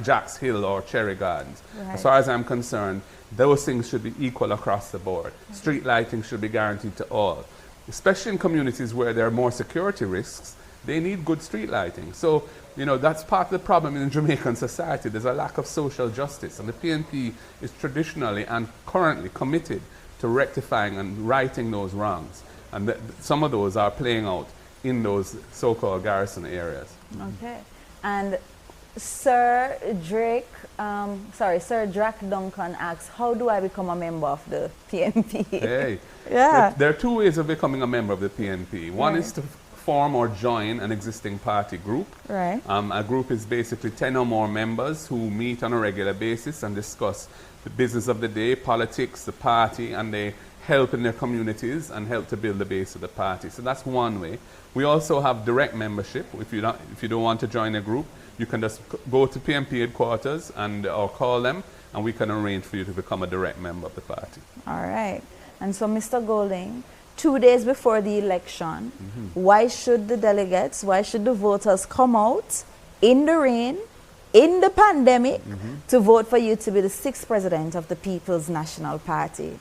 Jacks Hill or Cherry Gardens. As far as I'm concerned, those things should be equal across the board. Street lighting should be guaranteed to all, especially in communities where there are more security risks. They need good street lighting. So, you know, that's part of the problem in Jamaican society. There's a lack of social justice, and the PNP is traditionally and currently committed to rectifying and righting those wrongs. And some of those are playing out in those so-called garrison areas. Okay. And Sir Drac Duncan asks, how do I become a member of the PNP? Hey. Yeah. There are two ways of becoming a member of the PNP. One Right. is to form or join an existing party group. Right. A group is basically 10 or more members who meet on a regular basis and discuss the business of the day, politics, the party, and they help in their communities and help to build the base of the party. So that's one way. We also have direct membership. If you don't want to join a group, you can just go to PNP headquarters or call them, and we can arrange for you to become a direct member of the party. All right. And so, Mr. Golding, 2 days before the election, why should the delegates, why should the voters come out in the rain, in the pandemic, to vote for you to be the 6th president of the People's National Party?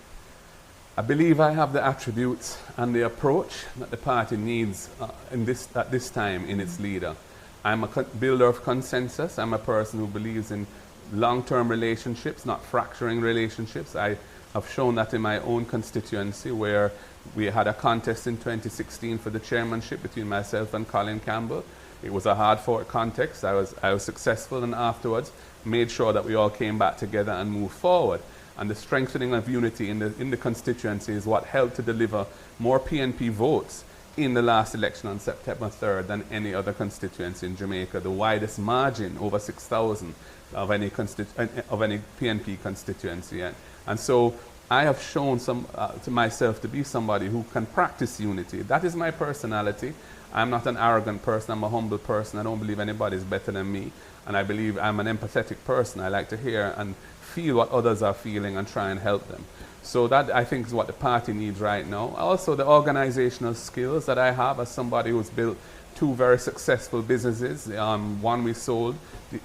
I believe I have the attributes and the approach that the party needs at this time in its leader. I'm a builder of consensus. I'm a person who believes in long-term relationships, not fracturing relationships. I have shown that in my own constituency, where we had a contest in 2016 for the chairmanship between myself and Colin Campbell. It was a hard-fought contest. I was successful, and afterwards made sure that we all came back together and moved forward. And the strengthening of unity in the constituency is what helped to deliver more PNP votes in the last election on September 3rd than any other constituency in Jamaica, the widest margin, over 6,000 of any PNP constituency. And so I have shown to myself to be somebody who can practice unity. That is my personality. I'm not an arrogant person. I'm a humble person. I don't believe anybody is better than me. And I believe I'm an empathetic person. I like to hear and feel what others are feeling and try and help them. So that, I think, is what the party needs right now. Also, the organizational skills that I have as somebody who's built 2 very successful businesses. One we sold,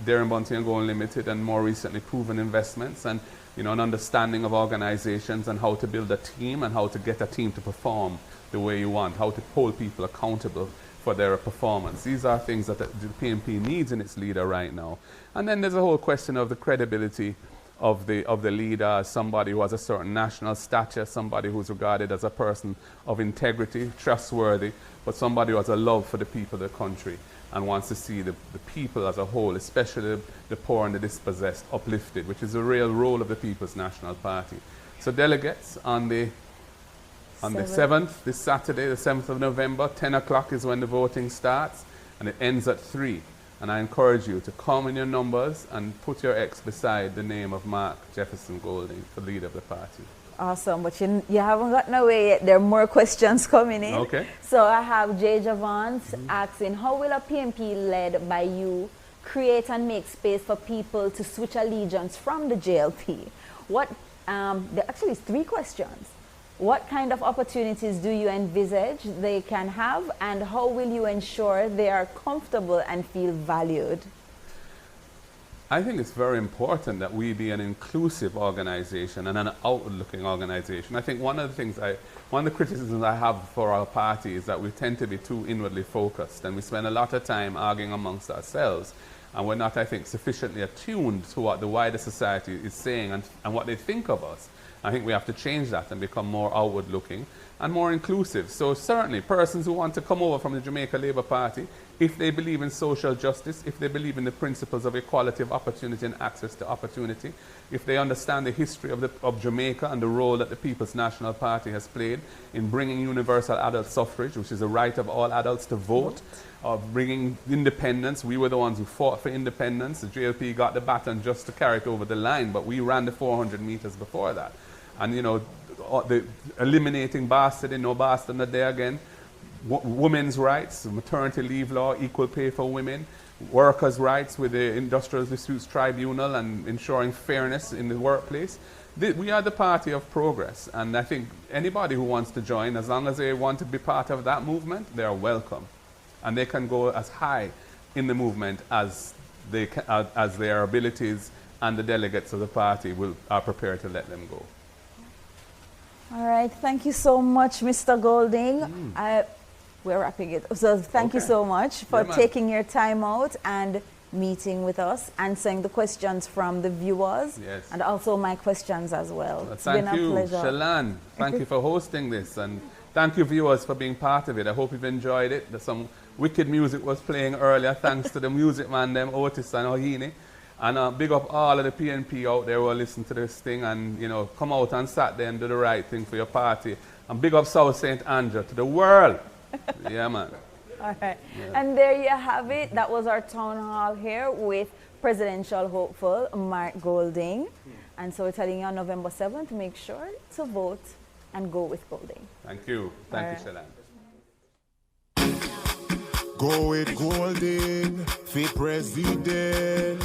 Darren Bunty and Gold Limited, and more recently Proven Investments, and an understanding of organizations and how to build a team and how to get a team to perform the way you want, how to hold people accountable for their performance. These are things that the PNP needs in its leader right now. And then there's a whole question of the credibility of the leader as somebody who has a certain national stature, somebody who's regarded as a person of integrity, trustworthy, but somebody who has a love for the people of the country and wants to see the people as a whole, especially the poor and the dispossessed, uplifted, which is the real role of the People's National Party. So delegates on the 7th, this Saturday, the 7th of November, 10 o'clock is when the voting starts, and it ends at 3. And I encourage you to come in your numbers and put your X beside the name of Mark Jefferson Golding, the leader of the party. Awesome, but you haven't gotten away yet. There are more questions coming in. Okay. So I have Jay Javance asking, how will a PNP led by you create and make space for people to switch allegiance from the JLP? There actually is 3 questions. What kind of opportunities do you envisage they can have, and how will you ensure they are comfortable and feel valued? I think it's very important that we be an inclusive organization and an outward-looking organization. I think one of the criticisms I have for our party is that we tend to be too inwardly focused, and we spend a lot of time arguing amongst ourselves, and we're not, I think, sufficiently attuned to what the wider society is saying and what they think of us. I think we have to change that and become more outward-looking and more inclusive. So certainly, persons who want to come over from the Jamaica Labour Party, if they believe in social justice, if they believe in the principles of equality of opportunity and access to opportunity, if they understand the history of Jamaica and the role that the People's National Party has played in bringing universal adult suffrage, which is a right of all adults to vote, of bringing independence. We were the ones who fought for independence. The JLP got the baton just to carry it over the line, but we ran the 400 meters before that. And, the eliminating bastarding, no bastard not there again. Women's rights, maternity leave law, equal pay for women, workers' rights with the Industrial Disputes Tribunal and ensuring fairness in the workplace. We are the party of progress, and I think anybody who wants to join, as long as they want to be part of that movement, they are welcome. And they can go as high in the movement as their abilities and the delegates of the party are prepared to let them go. All right, thank you so much, Mr. Golding. We're wrapping it. So thank you so much for taking your time out and meeting with us, answering the questions from the viewers, and also my questions as well. It's been a pleasure. Shalan, thank you for hosting this, and thank you, viewers, for being part of it. I hope you've enjoyed it. There's some wicked music was playing earlier, thanks to the music man, them Otis and Ohini. And big up all of the PNP out there who are listening to this thing and, you know, come out on Saturday and do the right thing for your party. And big up South St. Andrew to the world. Yeah, man. All right. Yeah. And there you have it. That was our town hall here with presidential hopeful Mark Golding. And so we're telling you on November 7th, make sure to vote and go with Golding. Thank you. Thank you, Shelan. Go with Golding, for president.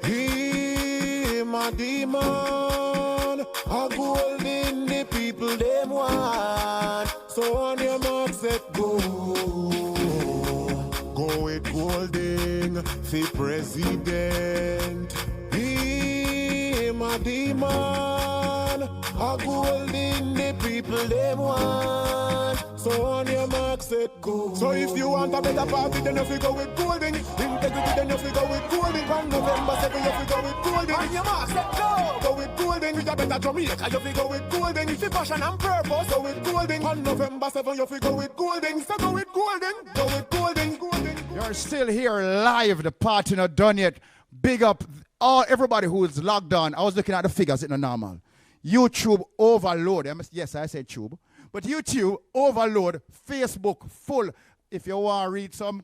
Him a demon, a Golding, the people them want. So on your mark, set go. Go with Golding, for president. Him a demon, a Golding, the people them want. So on your mark, set go. So if you want a better party, then you have to go with Golding. Integrity, then you have to go with Golding. On November 7th, you have to go with Golding. On your mark, set go. Go with Golding. With a better Jamaica, you have to go with Golding. If you passion and purpose, go with Golding. On November 7th, you have to go with Golding. So go with Golding. Go with Golding. You're still here live. The party not done yet. Big up everybody who is logged on. I was looking at the figures, it's not normal. YouTube overload. Yes, I said tube. But YouTube overload, Facebook full. If you want to read some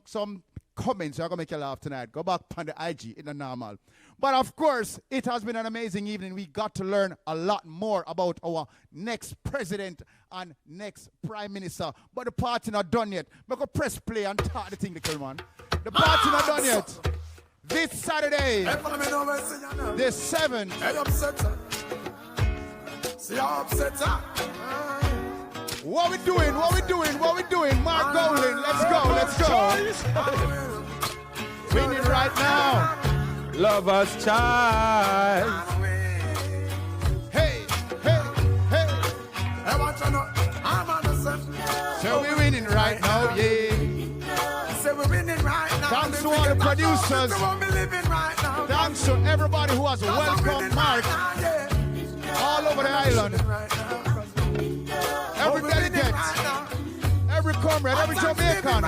comments, I'm going to make you laugh tonight. Go back on the IG, it's not normal. But of course, it has been an amazing evening. We got to learn a lot more about our next president and next prime minister. But the party not done yet. Make a press play and talk the thing, little man. The party not done yet. This Saturday, the 7th. Hey, upset. See how upset. What we doing? Mark Golding, let's go. Winning right now. Lover's child. Hey. So we're winning right now, yeah. So we're winning right now. Thanks to all the producers. Thanks to everybody who has welcomed Mark all over the island. Every delegate, every comrade, every Jamaican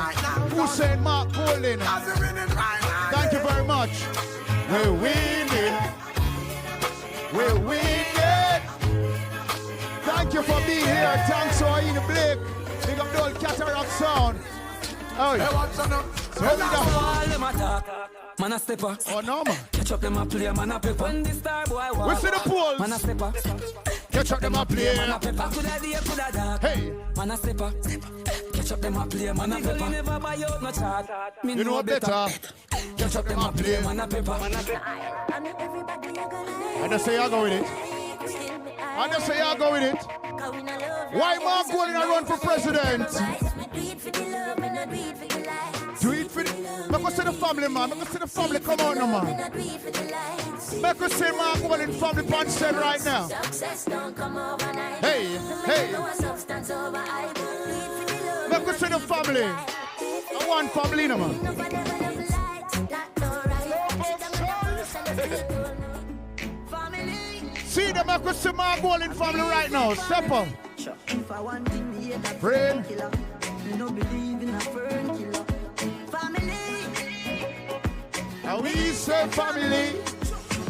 who said Mark Golding. Thank you very much. We're winning. Thank you for being here. Thanks to Ian Blake. Big up the old Cataract Sound. Oh, Man a stepper. Oh no, man. Catch up them a play, man a pepper. When the star boy walk, we see the polls. Man a stepper. Catch up them a play, man a pepper. Coulda day, coulda dark. Hey. Man a stepper. Catch up them a play, man a pepper. Never buy out no chart. You know better. Catch up them a play, man a pepper. I just say I go with it. Why Mark Golding run for president? Do it for the... Make us see the family, man. Make us see the family come out now, man. Make us see Mark Golding family punch said right now. Hey. Make us see the family. I want family now, man. See them, make us see Mark Golding family right now. Step up. Friend. No believe in a fern killer. Family. How we say family.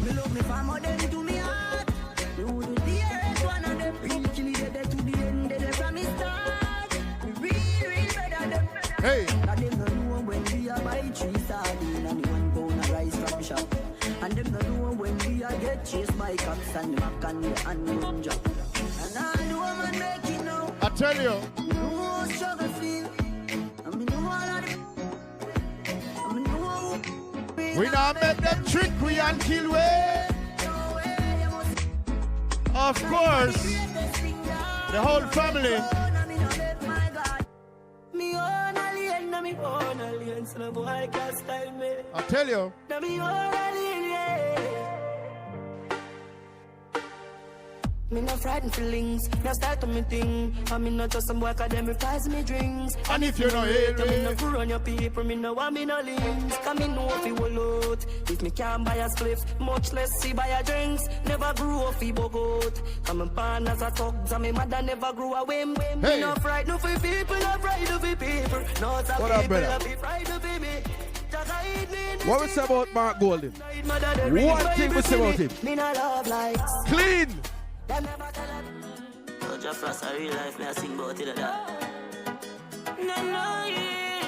Me love me family, them to me heart. You would be one of them. Real kill it to the end, they from me start. Real better them. Hey. Now them no know when we are buy 3 sardines and 1 pound of rice from shop. And them no know when we are get chased by cops and the mac and the ninja. And I know man make it now. I tell you. Struggle feel. We now make them trick we and kill way. Of course. The whole family. I tell you. Me no frightened feelings, no start to me thing. I mean not just some boy academic prize me drinks. And if you know it, me no crew on your people, me no want me no links. Cause me know if you will out, if it, me can't buy a spliff, much less see buy a drinks. Never grew up fi bogot. I'm a pan as a thugs, and me mother never grew a whim. Me no fright no fi people, no fright no fi people. No it's a What up, people, brother? no fi fright no fi me. Just hide me in the What we say about Mark Golden? real One thing we say about him. me not love likes. Clean. Them never tell her. So just for us a real life, me I sing about it like that. No, yes.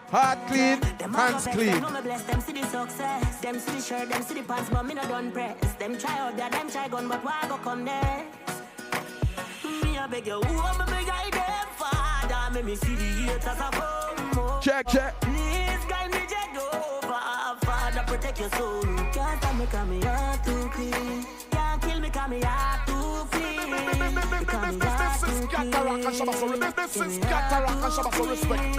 Heart clean, Them hands all clean. Them bless them see the success. Them see the shirt, them see the pants, but me no done press. Them try out there, them try gun, but why go come next? Me I beg you, who am I beg I them father? Make me see the haters a come. Check. Please guide me jet over. Father protect your soul. Can't stop me 'cause me heart too clean. Can't kill me 'cause me heart too clean. This is Cataract and Shabba, this is Cataract and Shabba, respect.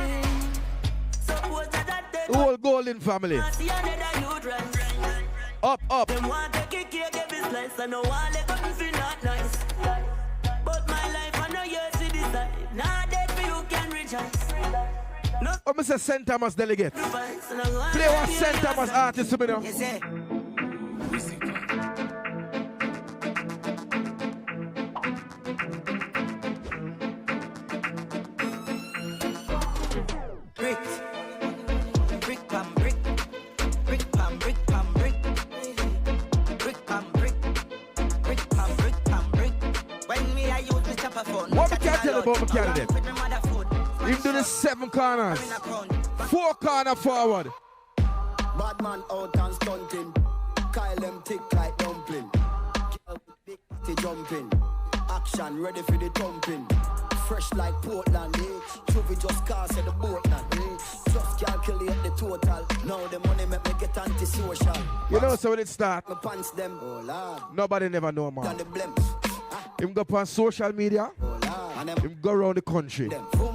The whole Golden family. Up. Them want to kick you, give his life, so no one let nothing feel not nice. But my life, I know yours to decide. Not dead for you can rejoice. No. Oh, Mr. St. Thomas delegate. Play one St. Thomas artist to me now. Yes, sir. Brick. Brick pam brick. Brick pam brick pam brick. Brick pam brick. Brick pam brick pam brick. When me I use the chopper phone. What we can tell about my candidate? Him do the 7 corners. 4 corner forward. Bad man out and stunting. Kyle them tick like dumpling. Big party jumping. Action ready for the thumping. Fresh like Portland, eh? Chuvy just cast at the boat now, eh? Just calculate the total. Now the money make me get antisocial. You know, so when it start, My pants them, oh Lord. nobody never know, man. Done the blimp. Him go on social media. Him go around the country.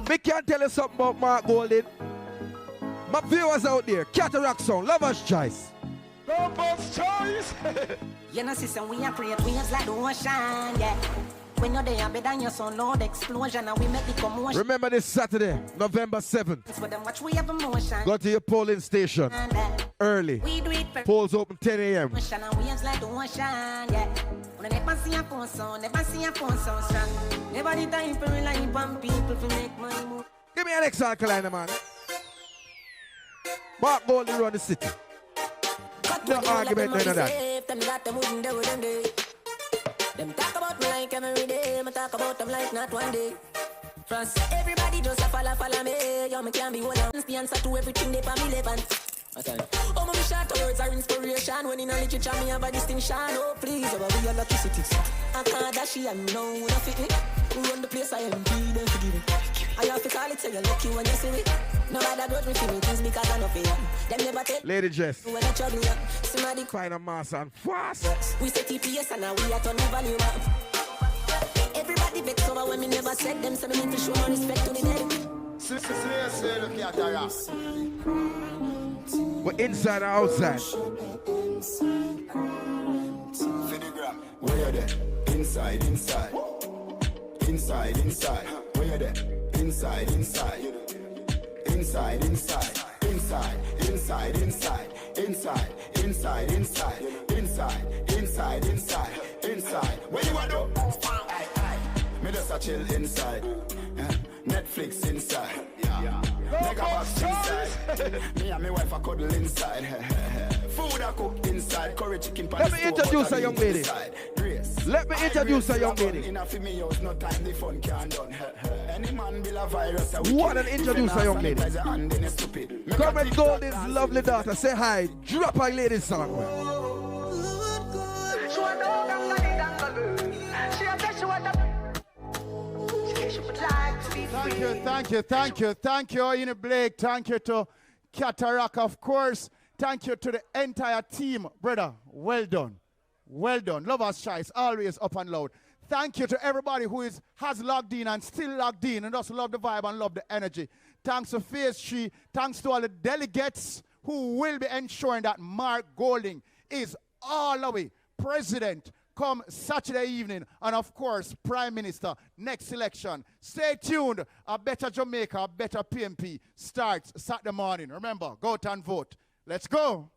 Me can tell you something about Mark Golden. My viewers out there, Cataract Sound, Lover's Choice. Lover's Choice. You know, sister, we are create waves like the ocean, yeah. When you're there, better than your son, Lord, explosion, and we make the commotion. Remember this Saturday, November 7th. For them, watch we have emotion. Go to your polling station early. We do it for Polls open 10 a.m. ocean, and waves like the ocean, yeah. When I never see a phone sound, never see a phone sound strong. Never the time for rely on people to make my move. Give me an Alkalina, man. Mark Golden run the city. No argument, none of that. Them got them wouldn't do them day. Them talk about me like every day. Me talk about them like not one day. France, everybody just a follow me. Yo, me can't be one of the answer to everything they for me relevant. Oh, my short words are inspiration. When in a literature, me have a distinction. Oh, please, I will be your lucky city. I can't dash you and no one fit me. Who run the place I am, be them forgive me. I have to call it, say you're lucky when you see me. Nobody got me for me, things because I know for you. Them never tell Lady Jess. when I trouble you. Somebody find a mass and fast. We say TPS and now we are turning value up. Everybody vex over when me never said them, so me need to show my respect to the dead. We're inside or outside? Where you there? Inside. Where you there? Inside. Inside. Where you are though? Me just a chill inside. Netflix inside. Megabox inside. Me and my wife a cuddle inside. Food I cook inside. Curry chicken pan. Let me introduce a young lady. Let me introduce a young lady. What an introduce a young lady. Comrade Golden's lovely daughter. Say hi. Drop a lady song. Thank you, Ina Blake. Thank you to Cataract, of course. Thank you to the entire team, brother. Well done. Lover's Choice, always up and loud. Thank you to everybody who has logged in and still logged in and just love the vibe and love the energy. Thanks to Phase 3. Thanks to all the delegates who will be ensuring that Mark Golding is all the way president come Saturday evening, and of course, Prime Minister, next election. Stay tuned. A better Jamaica, a better PMP starts Saturday morning. Remember, go out and vote. Let's go.